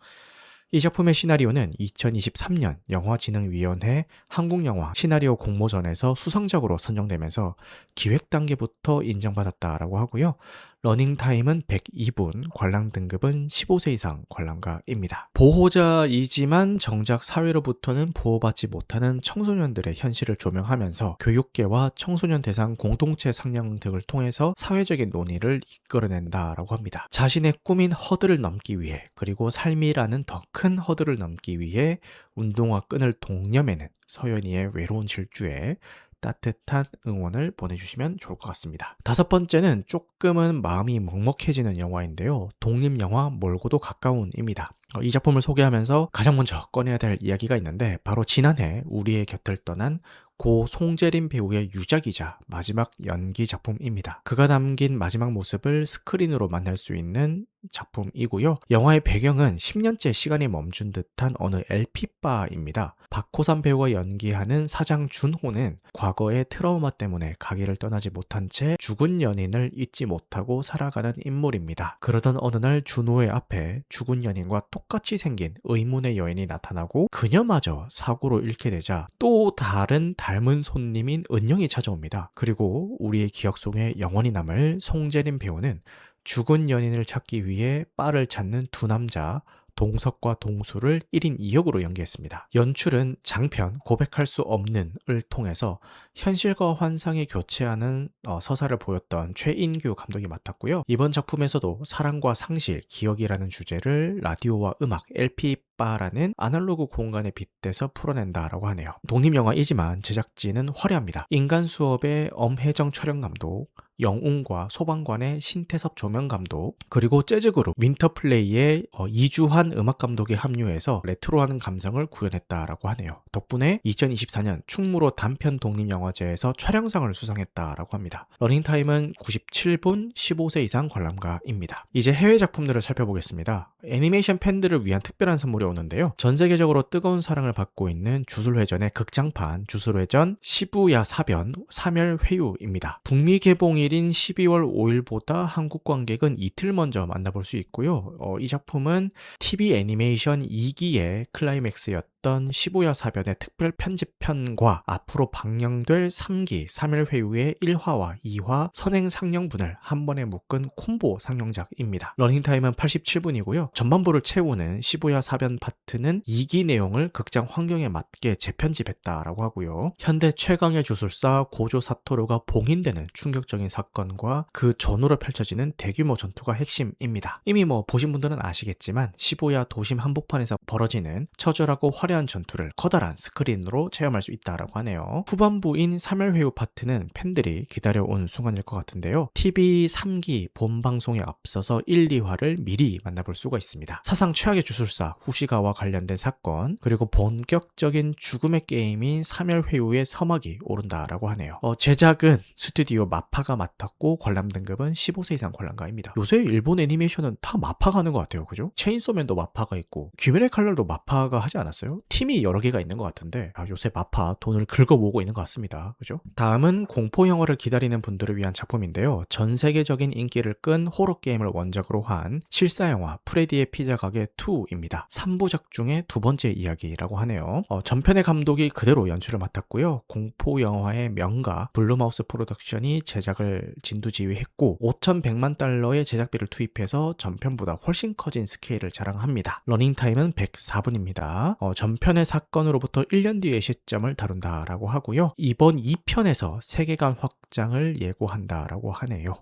이 작품의 시나리오는 2023년 영화진흥위원회 한국영화 시나리오 공모전에서 수상작으로 선정되면서 기획 단계부터 인정받았다라고 하고요. 러닝타임은 102분, 관람 등급은 15세 이상 관람가입니다. 보호자이지만 정작 사회로부터는 보호받지 못하는 청소년들의 현실을 조명하면서 교육계와 청소년 대상 공동체 상영 등을 통해서 사회적인 논의를 이끌어낸다라고 합니다. 자신의 꿈인 허들을 넘기 위해 그리고 삶이라는 더 큰 허들을 넘기 위해 운동화 끈을 동여매는 서연이의 외로운 질주에 따뜻한 응원을 보내주시면 좋을 것 같습니다. 다섯 번째는 조금은 마음이 먹먹해지는 영화인데요. 독립영화 멀고도 가까운입니다. 이 작품을 소개하면서 가장 먼저 꺼내야 될 이야기가 있는데 바로 지난해 우리의 곁을 떠난 고 송재림 배우의 유작이자 마지막 연기 작품입니다. 그가 담긴 마지막 모습을 스크린으로 만날 수 있는 작품이고요. 영화의 배경은 10년째 시간이 멈춘 듯한 어느 LP바입니다. 박호산 배우가 연기하는 사장 준호는 과거의 트라우마 때문에 가게를 떠나지 못한 채 죽은 연인을 잊지 못하고 살아가는 인물입니다. 그러던 어느 날 준호의 앞에 죽은 연인과 똑같이 생긴 의문의 여인이 나타나고 그녀마저 사고로 잃게 되자 또 다른 닮은 손님인 은영이 찾아옵니다. 그리고 우리의 기억 속에 영원히 남을 송재림 배우는 죽은 연인을 찾기 위해 바를 찾는 두 남자 동석과 동수를 1인 2역으로 연기했습니다. 연출은 장편 고백할 수 없는을 통해서 현실과 환상이 교체하는 서사를 보였던 최인규 감독이 맡았고요. 이번 작품에서도 사랑과 상실, 기억이라는 주제를 라디오와 음악, LP바라는 아날로그 공간에 빗대서 풀어낸다라고 하네요. 독립영화이지만 제작진은 화려합니다. 인간수업의 엄혜정 촬영감독, 영웅과 소방관의 신태섭 조명감독, 그리고 재즈그룹 윈터플레이의 이주환 음악감독이 합류해서 레트로한 감성을 구현했다라고 하네요. 덕분에 2024년 충무로 단편 독립영화제에서 촬영상을 수상했다라고 합니다. 러닝타임은 97분, 15세 이상 관람가입니다. 이제 해외 작품들을 살펴보겠습니다. 애니메이션 팬들을 위한 특별한 선물이 오는데요. 전 세계적으로 뜨거운 사랑을 받고 있는 주술회전의 극장판 주술회전 시부야 사변 3열 회유입니다. 북미 개봉일인 12월 5일보다 한국 관객은 이틀 먼저 만나볼 수 있고요. 이 작품은 TV 애니메이션 2기의 클라이맥스였던 시부야 사변의 특별 편집편과 앞으로 방영될 3기 3일 회유의 1화와 2화 선행 상영분을 한 번에 묶은 콤보 상영작입니다. 러닝타임은 87분이고요. 전반부를 채우는 시부야 사변 파트는 2기 내용을 극장 환경에 맞게 재편집했다라고 하고요. 현대 최강의 주술사 고조 사토루가 봉인되는 충격적인 사건과 그 전후로 펼쳐지는 대규모 전투가 핵심입니다. 이미 보신 분들은 아시겠지만 시부야 도심 한복판에서 벌어지는 처절하고 화려한 전투를 커다란 스크린으로 체험할 수 있다라고 하네요. 후반부인 3일 회유 파트는 팬들이 기다려온 순간일 것 같은데요. TV 3기 본방송에 앞서서 1, 2화를 미리 만나볼 수가 있습니다. 사상 최악의 주술사 후시가와 관련된 사건, 그리고 본격적인 죽음의 게임인 3일 회유의 서막이 오른다라고 하네요. 제작은 스튜디오 마파가 맡았고 관람 등급은 15세 이상 관람가입니다. 요새 일본 애니메이션은 다 마파가 하는 것 같아요. 그죠? 체인소맨도 마파가 있고 귀멸의 칼날도 마파가 하지 않았어요? 팀이 여러 개가 있는 것 같은데 요새 마파 돈을 긁어모으고 있는 것 같습니다. 그죠? 다음은 공포 영화를 기다리는 분들을 위한 작품인데요. 전 세계적인 인기를 끈 호러 게임을 원작으로 한 실사 영화 프레디의 피자 가게 2입니다. 3부작 중에 두 번째 이야기라고 하네요. 전편의 감독이 그대로 연출을 맡았고요. 공포 영화의 명가 블루마우스 프로덕션이 제작을 진두지휘했고 5,100만 달러의 제작비를 투입해서 전편보다 훨씬 커진 스케일을 자랑합니다. 러닝타임은 104분입니다. 전편의 사건으로부터 1년 뒤의 시점을 다룬다라고 하고요. 이번 2편에서 세계관 확장을 예고한다라고 하네요.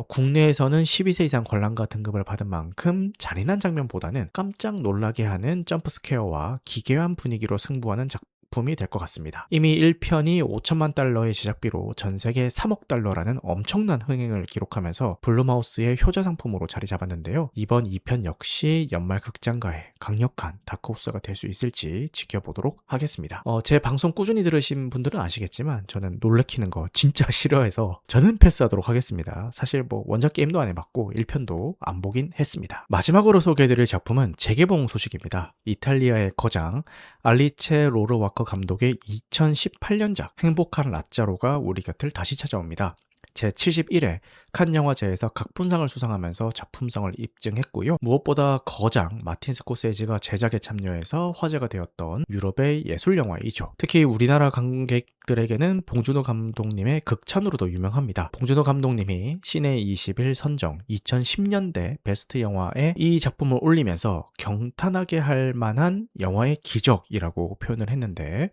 국내에서는 12세 이상 관람가 등급을 받은 만큼 잔인한 장면보다는 깜짝 놀라게 하는 점프스퀘어와 기괴한 분위기로 승부하는 작품이 될 것 같습니다. 이미 1편이 5천만 달러의 제작비로 전 세계 3억 달러라는 엄청난 흥행을 기록하면서 블루마우스의 효자 상품으로 자리 잡았는데요. 이번 2편 역시 연말 극장가의 강력한 다크호스가 될 수 있을지 지켜보도록 하겠습니다. 제 방송 꾸준히 들으신 분들은 아시겠지만 저는 놀래키는 거 진짜 싫어해서 저는 패스하도록 하겠습니다. 사실 원작 게임도 안 해봤고 1편도 안 보긴 했습니다. 마지막으로 소개해드릴 작품은 재개봉 소식입니다. 이탈리아의 거장 알리체 로르와커 감독의 2018년작 행복한 라짜로가 우리 곁을 다시 찾아옵니다. 제71회 칸 영화제에서 각본상을 수상하면서 작품성을 입증했고요. 무엇보다 거장 마틴 스코세지가 제작에 참여해서 화제가 되었던 유럽의 예술 영화이죠. 특히 우리나라 관객들에게는 봉준호 감독님의 극찬으로도 유명합니다. 봉준호 감독님이 시내 21 선정 2010년대 베스트 영화에 이 작품을 올리면서 경탄하게 할 만한 영화의 기적이라고 표현을 했는데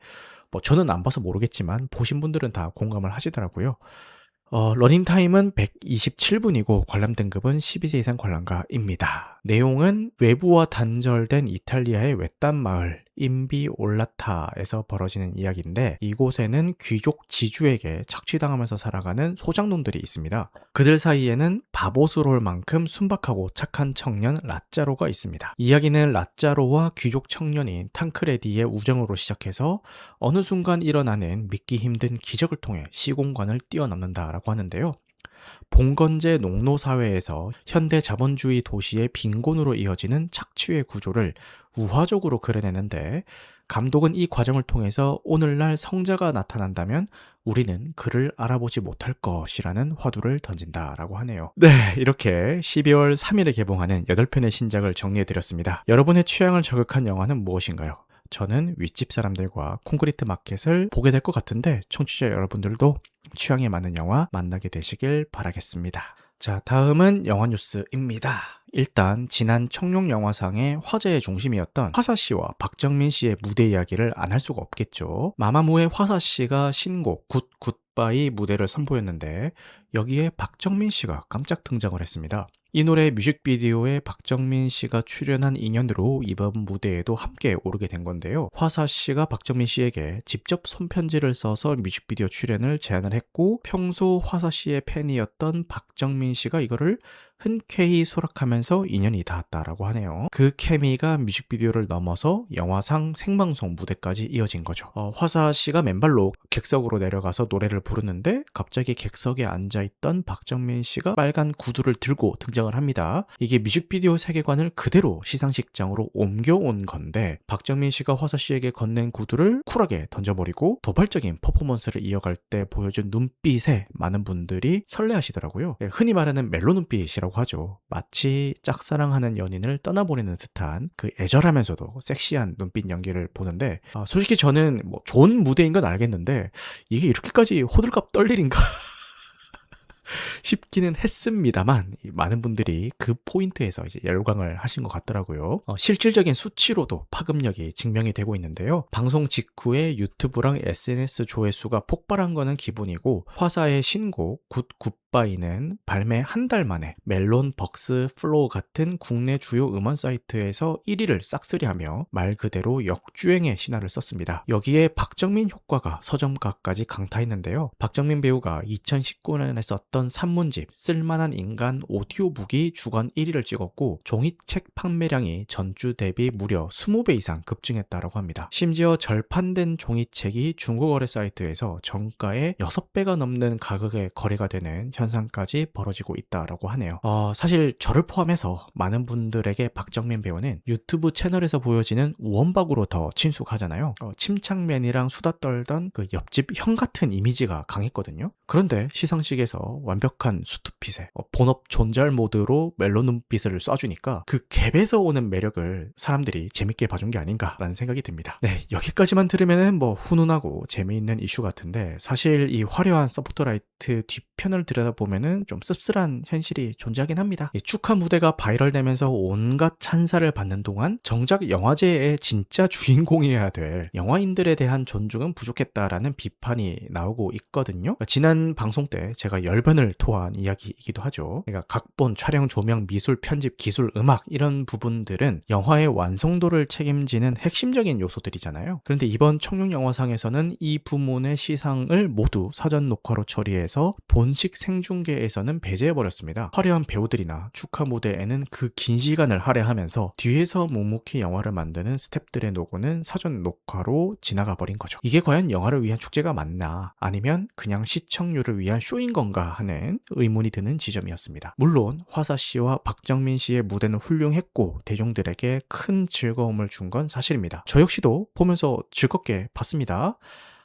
저는 안 봐서 모르겠지만 보신 분들은 다 공감을 하시더라고요. 러닝타임은 127분이고 관람 등급은 12세 이상 관람가입니다. 내용은 외부와 단절된 이탈리아의 외딴 마을 인비올라타에서 벌어지는 이야기인데 이곳에는 귀족 지주에게 착취당하면서 살아가는 소장놈들이 있습니다. 그들 사이에는 바보스러울 만큼 순박하고 착한 청년 라짜로가 있습니다. 이야기는 라짜로와 귀족 청년인 탕크레디의 우정으로 시작해서 어느 순간 일어나는 믿기 힘든 기적을 통해 시공간을 뛰어넘는다라고 하는데요. 봉건제 농노사회에서 현대 자본주의 도시의 빈곤으로 이어지는 착취의 구조를 우화적으로 그려내는데 감독은 이 과정을 통해서 오늘날 성자가 나타난다면 우리는 그를 알아보지 못할 것이라는 화두를 던진다라고 하네요. 네, 이렇게 12월 3일에 개봉하는 8편의 신작을 정리해드렸습니다. 여러분의 취향을 저격한 영화는 무엇인가요? 저는 윗집 사람들과 콘크리트 마켓을 보게 될 것 같은데 청취자 여러분들도 취향에 맞는 영화 만나게 되시길 바라겠습니다. 자, 다음은 영화 뉴스입니다. 일단 지난 청룡영화상의 화제의 중심이었던 화사 씨와 박정민 씨의 무대 이야기를 안 할 수가 없겠죠. 마마무의 화사 씨가 신곡 굿 굿바이 무대를 선보였는데 여기에 박정민 씨가 깜짝 등장을 했습니다. 이 노래 뮤직비디오에 박정민 씨가 출연한 인연으로 이번 무대에도 함께 오르게 된 건데요. 화사 씨가 박정민 씨에게 직접 손편지를 써서 뮤직비디오 출연을 제안을 했고 평소 화사 씨의 팬이었던 박정민 씨가 이거를 흔쾌히 수락하면서 인연이 닿았다라고 하네요. 그 케미가 뮤직비디오를 넘어서 영화상 생방송 무대까지 이어진 거죠. 화사 씨가 맨발로 객석으로 내려가서 노래를 부르는데 갑자기 객석에 앉아있던 박정민 씨가 빨간 구두를 들고 등장을 합니다. 이게 뮤직비디오 세계관을 그대로 시상식장으로 옮겨온 건데 박정민 씨가 화사 씨에게 건넨 구두를 쿨하게 던져버리고 도발적인 퍼포먼스를 이어갈 때 보여준 눈빛에 많은 분들이 설레하시더라고요. 흔히 말하는 멜로 눈빛이라고 하죠. 마치 짝사랑하는 연인을 떠나보내는 듯한 그 애절하면서도 섹시한 눈빛 연기를 보는데 솔직히 저는 뭐 좋은 무대인 건 알겠는데 이게 이렇게까지 호들갑 떨 일인가 싶기는 했습니다만 많은 분들이 그 포인트에서 이제 열광을 하신 것 같더라고요. 실질적인 수치로도 파급력이 증명이 되고 있는데요. 방송 직후에 유튜브랑 SNS 조회수가 폭발한 거는 기본이고 화사의 신곡 굿굿바이는 발매 한 달 만에 멜론, 벅스, 플로우 같은 국내 주요 음원 사이트에서 1위를 싹쓸이하며 말 그대로 역주행의 신화를 썼습니다. 여기에 박정민 효과가 서점가까지 강타했는데요. 박정민 배우가 2019년에 썼던 산문집 쓸만한 인간 오디오북이 주간 1위를 찍었고 종이책 판매량이 전주 대비 무려 20배 이상 급증했다고 합니다. 심지어 절판된 종이책이 중고거래 사이트에서 정가의 6배가 넘는 가격에 거래가 되는 현상까지 벌어지고 있다고 하네요. 사실 저를 포함해서 많은 분들에게 박정민 배우는 유튜브 채널에서 보여지는 우원박으로 더 친숙하잖아요. 침착맨이랑 수다 떨던 그 옆집 형 같은 이미지가 강했거든요. 그런데 시상식에서 완벽한 수트핏에 본업 존잘 모드로 멜로 눈빛을 쏴주니까 그 갭에서 오는 매력을 사람들이 재밌게 봐준 게 아닌가라는 생각이 듭니다. 네, 여기까지만 들으면은 뭐 훈훈하고 재미있는 이슈 같은데 사실 이 화려한 서포트라이트 뒤편을 들여다보면은 좀 씁쓸한 현실이 존재하긴 합니다. 이 축하 무대가 바이럴되면서 온갖 찬사를 받는 동안 정작 영화제의 진짜 주인공이어야 될 영화인들에 대한 존중은 부족했다라는 비판이 나오고 있거든요. 지난 방송 때 제가 열변을 토한 이야기이기도 하죠. 그러니까 각본, 촬영, 조명, 미술, 편집, 기술, 음악 이런 부분들은 영화의 완성도를 책임지는 핵심적인 요소들이잖아요. 그런데 이번 청룡영화상에서는 이 부문의 시상을 모두 사전 녹화로 처리해서 본식 생중계에서는 배제해버렸습니다. 화려한 배우들이나 축하 무대에는 그 긴 시간을 할애하면서 뒤에서 묵묵히 영화를 만드는 스태프들의 노고는 사전 녹화로 지나가 버린 거죠. 이게 과연 영화를 위한 축제가 맞나 아니면 그냥 시청률을 위한 쇼인 건가 하는 의문이 드는 지점이었습니다. 물론 화사 씨와 박정민 씨의 무대는 훌륭했고 대중들에게 큰 즐거움을 준 건 사실입니다. 저 역시도 보면서 즐겁게 봤습니다.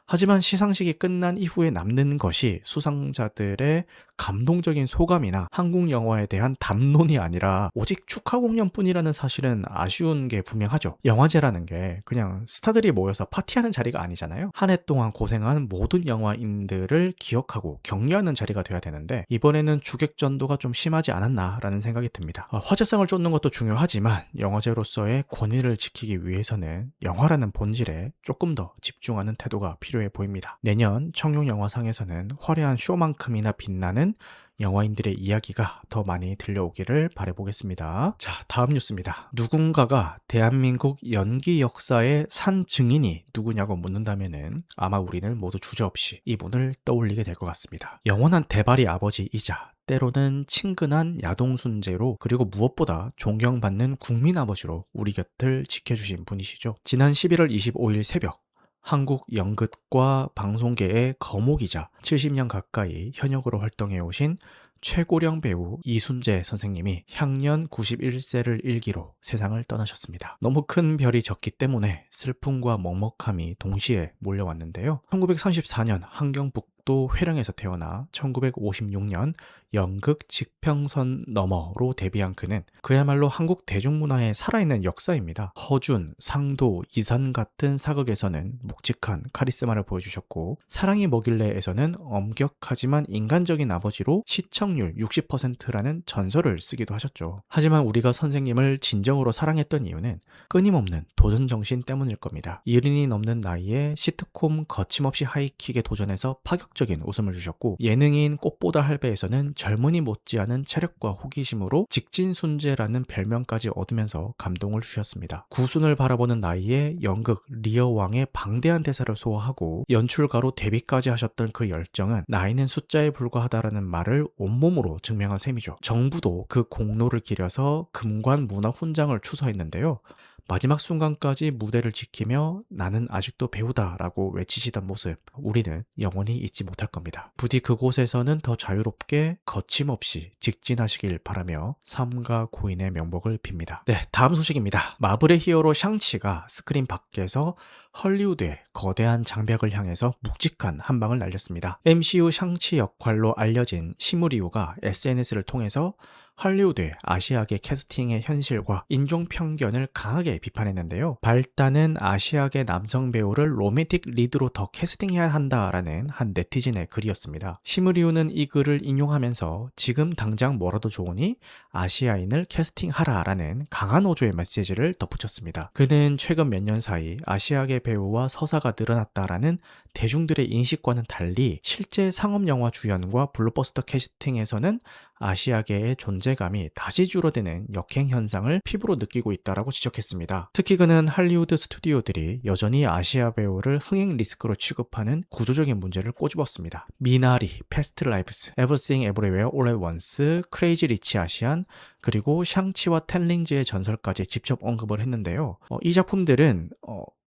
하지만 시상식이 끝난 이후에 남는 것이 수상자들의 감동적인 소감이나 한국 영화에 대한 담론이 아니라 오직 축하 공연뿐이라는 사실은 아쉬운 게 분명하죠. 영화제라는 게 그냥 스타들이 모여서 파티하는 자리가 아니잖아요. 한 해 동안 고생한 모든 영화인들을 기억하고 격려하는 자리가 돼야 되는데 이번에는 주객전도가 좀 심하지 않았나라는 생각이 듭니다. 화제성을 쫓는 것도 중요하지만 영화제로서의 권위를 지키기 위해서는 영화라는 본질에 조금 더 집중하는 태도가 필요해 보입니다. 내년 청룡영화상에서는 화려한 쇼만큼이나 빛나는 영화인들의 이야기가 더 많이 들려오기를 바라보겠습니다. 자, 다음 뉴스입니다. 누군가가 대한민국 연기 역사의 산 증인이 누구냐고 묻는다면은 아마 우리는 모두 주저없이 이분을 떠올리게 될 것 같습니다. 영원한 대발이 아버지이자 때로는 친근한 야동순재로 그리고 무엇보다 존경받는 국민 아버지로 우리 곁을 지켜주신 분이시죠. 지난 11월 25일 새벽 한국 연극과 방송계의 거목이자 70년 가까이 현역으로 활동해 오신 최고령 배우 이순재 선생님이 향년 91세를 일기로 세상을 떠나셨습니다. 너무 큰 별이 졌기 때문에 슬픔과 먹먹함이 동시에 몰려왔는데요. 1934년 한경북 또 회령에서 태어나 1956년 연극 지평선 너머로 데뷔한 그는 그야말로 한국 대중문화에 살아있는 역사입니다. 허준, 상도, 이산 같은 사극에서는 묵직한 카리스마를 보여주셨고 사랑이 뭐길래에서는 엄격하지만 인간적인 아버지로 시청률 60%라는 전설을 쓰기도 하셨죠. 하지만 우리가 선생님을 진정으로 사랑했던 이유는 끊임없는 도전정신 때문일 겁니다. 70이 넘는 나이에 시트콤 거침없이 하이킥에 도전해서 파격적인 웃음을 주셨고 예능인 꽃보다 할배에서는 젊은이 못지않은 체력과 호기심으로 직진순재라는 별명까지 얻으면서 감동을 주셨습니다. 구순을 바라보는 나이에 연극 리어왕의 방대한 대사를 소화하고 연출가로 데뷔까지 하셨던 그 열정은 나이는 숫자에 불과하다라는 말을 온몸으로 증명한 셈이죠. 정부도 그 공로를 기려서 금관 문화훈장을 추서했는데요. 마지막 순간까지 무대를 지키며 나는 아직도 배우다라고 외치시던 모습 우리는 영원히 잊지 못할 겁니다. 부디 그곳에서는 더 자유롭게 거침없이 직진하시길 바라며 삼가 고인의 명복을 빕니다. 네, 다음 소식입니다. 마블의 히어로 샹치가 스크린 밖에서 헐리우드의 거대한 장벽을 향해서 묵직한 한 방을 날렸습니다. MCU 샹치 역할로 알려진 시무리우가 SNS를 통해서 헐리우드의 아시아계 캐스팅의 현실과 인종 편견을 강하게 비판했는데요. 발단은 아시아계 남성 배우를 로맨틱 리드로 더 캐스팅해야 한다라는 한 네티즌의 글이었습니다. 시무리우는 이 글을 인용하면서 지금 당장 뭐라도 좋으니 아시아인을 캐스팅하라라는 강한 어조의 메시지를 덧붙였습니다. 그는 최근 몇 년 사이 아시아계 배우와 서사가 늘어났다라는 대중들의 인식과는 달리 실제 상업영화 주연과 블록버스터 캐스팅에서는 아시아계의 존재감이 다시 줄어드는 역행 현상을 피부로 느끼고 있다라고 지적했습니다. 특히 그는 할리우드 스튜디오들이 여전히 아시아 배우를 흥행 리스크로 취급하는 구조적인 문제를 꼬집었습니다. 미나리, 패스트 라이프스, 에브리띵 에브리웨어 올 앳 원스, 크레이지 리치 아시안, 그리고 샹치와 텔링즈의 전설까지 직접 언급을 했는데요. 이 작품들은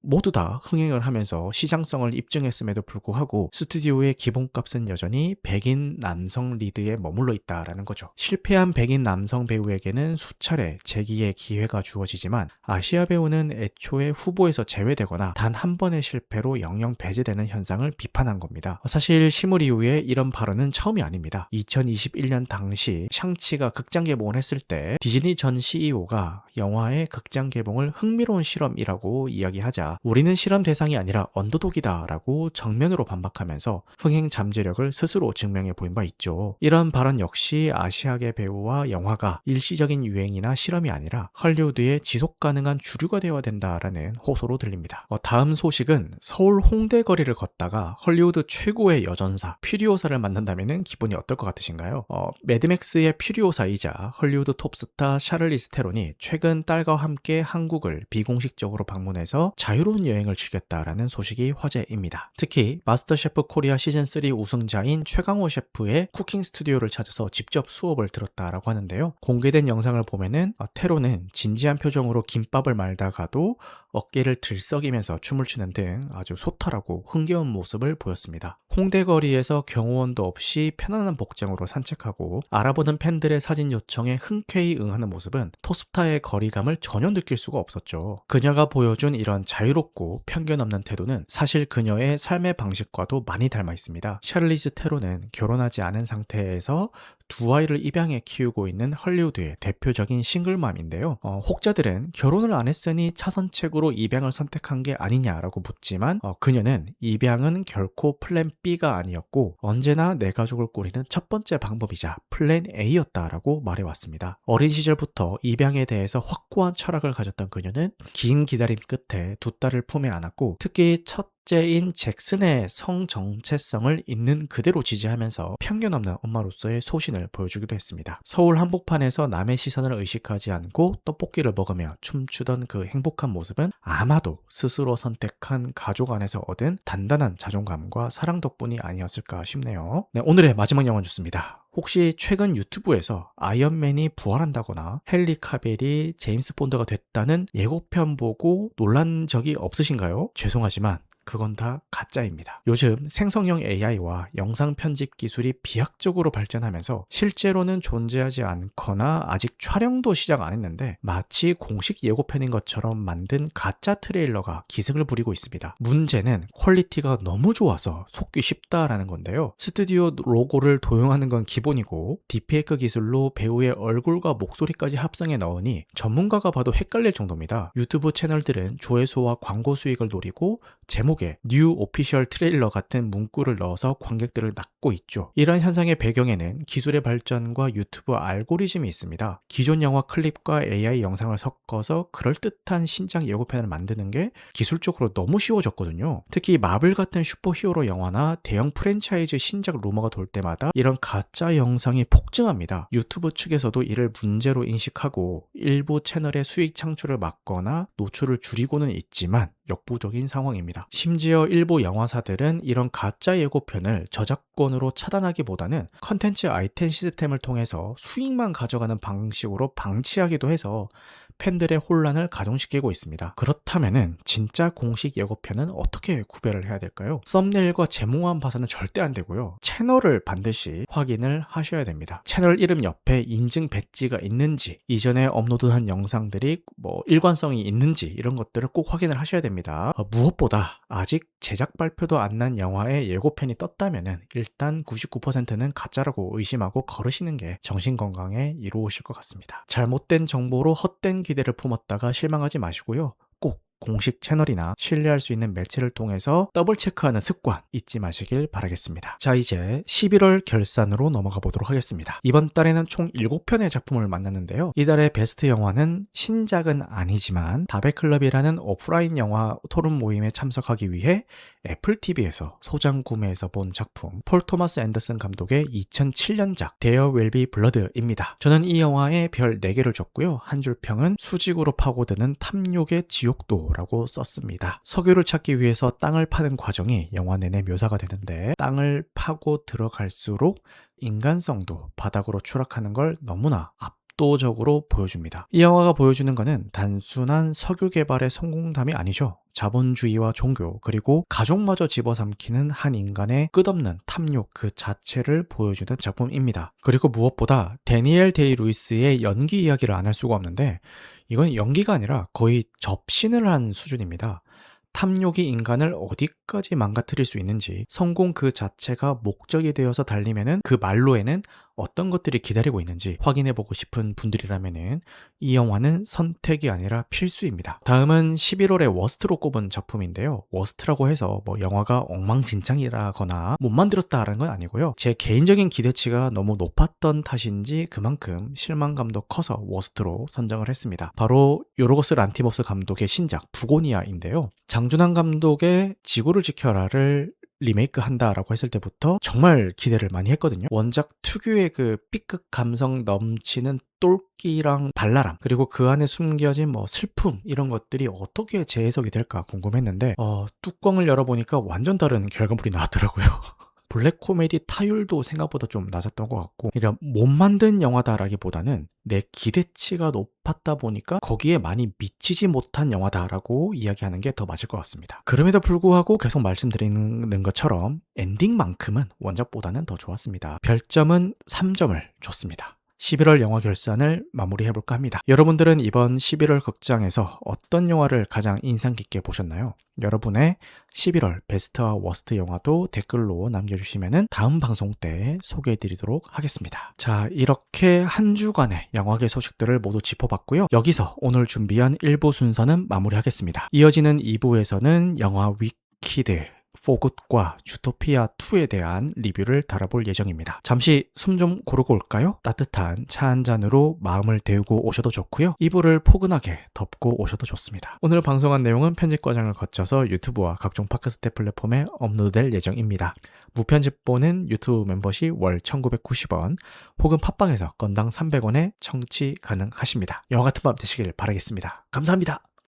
모두 다 흥행을 하면서 시장성을 입증했음에도 불구하고 스튜디오의 기본값은 여전히 백인 남성 리드에 머물러 있다라는 거죠. 실패한 백인 남성 배우에게는 수차례 재기의 기회가 주어지지만 아시아 배우는 애초에 후보에서 제외되거나 단 한 번의 실패로 영영 배제되는 현상을 비판한 겁니다. 사실 시무리우의 이런 발언은 처음이 아닙니다. 2021년 당시 샹치가 극장 개봉을 했을 때 디즈니 전 CEO가 영화의 극장 개봉을 흥미로운 실험이라고 이야기하자 우리는 실험 대상이 아니라 언더독이다 라고 정면으로 반박하면서 흥행 잠재력을 스스로 증명해 보인 바 있죠. 이런 발언 역시 아시아계 배우와 영화가 일시적인 유행이나 실험이 아니라 헐리우드의 지속 가능한 주류가 되어야 된다라는 호소로 들립니다. 다음 소식은 서울 홍대 거리를 걷다가 헐리우드 최고의 여전사 퓨리오사를 만난다면 기분이 어떨 것 같으신가요? 매드맥스의 퓨리오사이자 헐리우드 톱스타 샤를리즈 테론이 최근 딸과 함께 한국을 비공식적으로 방문해서 자유로운 여행을 즐겼다라는 소식이 화제입니다. 특히 마스터셰프 코리아 시즌3 우승자인 최강호 셰프의 쿠킹 스튜디오를 찾아서 직접 수업을 들었다라고 하는데요. 공개된 영상을 보면은 테론은 진지한 표정으로 김밥을 말다가도 어깨를 들썩이면서 춤을 추는 등 아주 소탈하고 흥겨운 모습을 보였습니다. 홍대 거리에서 경호원도 없이 편안한 복장으로 산책하고 알아보는 팬들의 사진 요청에 흔쾌히 응하는 모습은 토스타의 거리감을 전혀 느낄 수가 없었죠. 그녀가 보여준 이런 자유롭고 편견 없는 태도는 사실 그녀의 삶의 방식과도 많이 닮아 있습니다. 샤를리즈 테론은 결혼하지 않은 상태에서 두 아이를 입양해 키우고 있는 헐리우드의 대표적인 싱글맘인데요. 혹자들은 결혼을 안 했으니 차선책으로 입양을 선택한 게 아니냐라고 묻지만 그녀는 입양은 결코 플랜 B가 아니었고 언제나 내 가족을 꾸리는 첫 번째 방법이자 플랜 A였다라고 말해왔습니다. 어린 시절부터 입양에 대해서 확고한 철학을 가졌던 그녀는 긴 기다림 끝에 두 딸을 품에 안았고 특히 첫째인 잭슨의 성 정체성을 있는 그대로 지지하면서 편견 없는 엄마로서의 소신을 보여주기도 했습니다. 서울 한복판에서 남의 시선을 의식하지 않고 떡볶이를 먹으며 춤추던 그 행복한 모습은 아마도 스스로 선택한 가족 안에서 얻은 단단한 자존감과 사랑 덕분이 아니었을까 싶네요. 네, 오늘의 마지막 영화 뉴스입니다. 혹시 최근 유튜브에서 아이언맨이 부활한다거나 헨리 카벨이 제임스 본드가 됐다는 예고편 보고 놀란 적이 없으신가요? 죄송하지만 그건 다 가짜입니다. 요즘 생성형 AI와 영상 편집 기술이 비약적으로 발전하면서 실제로는 존재하지 않거나 아직 촬영도 시작 안 했는데 마치 공식 예고편인 것처럼 만든 가짜 트레일러가 기승을 부리고 있습니다. 문제는 퀄리티가 너무 좋아서 속기 쉽다라는 건데요. 스튜디오 로고를 도용하는 건 기본이고 딥페이크 기술로 배우의 얼굴과 목소리까지 합성해 넣으니 전문가가 봐도 헷갈릴 정도입니다. 유튜브 채널들은 조회수와 광고 수익을 노리고 제목에 뉴 오피셜 트레일러 같은 문구를 넣어서 관객들을 낚고 있죠. 이런 현상의 배경에는 기술의 발전과 유튜브 알고리즘이 있습니다. 기존 영화 클립과 AI 영상을 섞어서 그럴듯한 신작 예고편을 만드는 게 기술적으로 너무 쉬워졌거든요. 특히 마블 같은 슈퍼히어로 영화나 대형 프랜차이즈 신작 루머가 돌 때마다 이런 가짜 영상이 폭증합니다. 유튜브 측에서도 이를 문제로 인식하고 일부 채널의 수익 창출을 막거나 노출을 줄이고는 있지만 역부족인 상황입니다. 심지어 일부 영화사들은 이런 가짜 예고편을 저작권으로 차단하기보다는 컨텐츠 아이템 시스템을 통해서 수익만 가져가는 방식으로 방치하기도 해서 팬들의 혼란을 가중시키고 있습니다. 그렇다면은 진짜 공식 예고편은 어떻게 구별을 해야 될까요? 썸네일과 제목만 봐서는 절대 안 되고요. 채널을 반드시 확인을 하셔야 됩니다. 채널 이름 옆에 인증 배지가 있는지, 이전에 업로드한 영상들이 일관성이 있는지 이런 것들을 꼭 확인을 하셔야 됩니다. 무엇보다 아직 제작 발표도 안 난 영화의 예고편이 떴다면은 일단 99%는 가짜라고 의심하고 거르시는 게 정신건강에 이로우실 것 같습니다. 잘못된 정보로 헛된 기대를 품었다가 실망하지 마시고요. 꼭 공식 채널이나 신뢰할 수 있는 매체를 통해서 더블 체크하는 습관 잊지 마시길 바라겠습니다. 자, 이제 11월 결산으로 넘어가 보도록 하겠습니다. 이번 달에는 총 7편의 작품을 만났는데요. 이달의 베스트 영화는 신작은 아니지만 다베클럽이라는 오프라인 영화 토론 모임에 참석하기 위해 애플 TV에서 소장 구매해서 본 작품 폴 토마스 앤더슨 감독의 2007년작 There Will Be Blood입니다. 저는 이 영화에 별 4개를 줬고요. 한 줄 평은 수직으로 파고드는 탐욕의 지옥도라고 썼습니다. 석유를 찾기 위해서 땅을 파는 과정이 영화 내내 묘사가 되는데 땅을 파고 들어갈수록 인간성도 바닥으로 추락하는 걸 너무나 압도적으로 보여줍니다. 이 영화가 보여주는 것은 단순한 석유 개발의 성공담이 아니죠. 자본주의와 종교 그리고 가족마저 집어삼키는 한 인간의 끝없는 탐욕 그 자체를 보여주는 작품입니다. 그리고 무엇보다 데니엘 데이 루이스의 연기 이야기를 안 할 수가 없는데 이건 연기가 아니라 거의 접신을 한 수준입니다. 탐욕이 인간을 어디까지 망가뜨릴 수 있는지, 성공 그 자체가 목적이 되어서 달리면은 그 말로에는 어떤 것들이 기다리고 있는지 확인해보고 싶은 분들이라면은 이 영화는 선택이 아니라 필수입니다. 다음은 11월에 워스트로 꼽은 작품인데요. 워스트라고 해서 영화가 엉망진창이라거나 못 만들었다라는 건 아니고요. 제 개인적인 기대치가 너무 높았던 탓인지 그만큼 실망감도 커서 워스트로 선정을 했습니다. 바로 요르고스 란티모스 감독의 신작 부고니아인데요. 장준환 감독의 지구를 지켜라를 리메이크 한다라고 했을 때부터 정말 기대를 많이 했거든요. 원작 특유의 그 B급 감성 넘치는 똘끼랑 발랄함 그리고 그 안에 숨겨진 슬픔 이런 것들이 어떻게 재해석이 될까 궁금했는데 뚜껑을 열어보니까 완전 다른 결과물이 나왔더라고요. 블랙 코미디 타율도 생각보다 좀 낮았던 것 같고, 그러니까 못 만든 영화다라기보다는 내 기대치가 높았다 보니까 거기에 많이 미치지 못한 영화다라고 이야기하는 게 더 맞을 것 같습니다. 그럼에도 불구하고 계속 말씀드리는 것처럼 엔딩만큼은 원작보다는 더 좋았습니다. 별점은 3점을 줬습니다. 11월 영화 결산을 마무리해볼까 합니다. 여러분들은 이번 11월 극장에서 어떤 영화를 가장 인상 깊게 보셨나요? 여러분의 11월 베스트와 워스트 영화도 댓글로 남겨주시면 다음 방송 때 소개해드리도록 하겠습니다. 자, 이렇게 한 주간의 영화계 소식들을 모두 짚어봤고요. 여기서 오늘 준비한 1부 순서는 마무리하겠습니다. 이어지는 2부에서는 영화 위키드 포굿과 주토피아2에 대한 리뷰를 달아볼 예정입니다. 잠시 숨 좀 고르고 올까요? 따뜻한 차 한 잔으로 마음을 데우고 오셔도 좋고요. 이불을 포근하게 덮고 오셔도 좋습니다. 오늘 방송한 내용은 편집 과정을 거쳐서 유튜브와 각종 팟캐스트 플랫폼에 업로드될 예정입니다. 무편집본은 유튜브 멤버십 월 1990원 혹은 팟빵에서 건당 300원에 청취 가능하십니다. 영화 같은 밤 되시길 바라겠습니다. 감사합니다.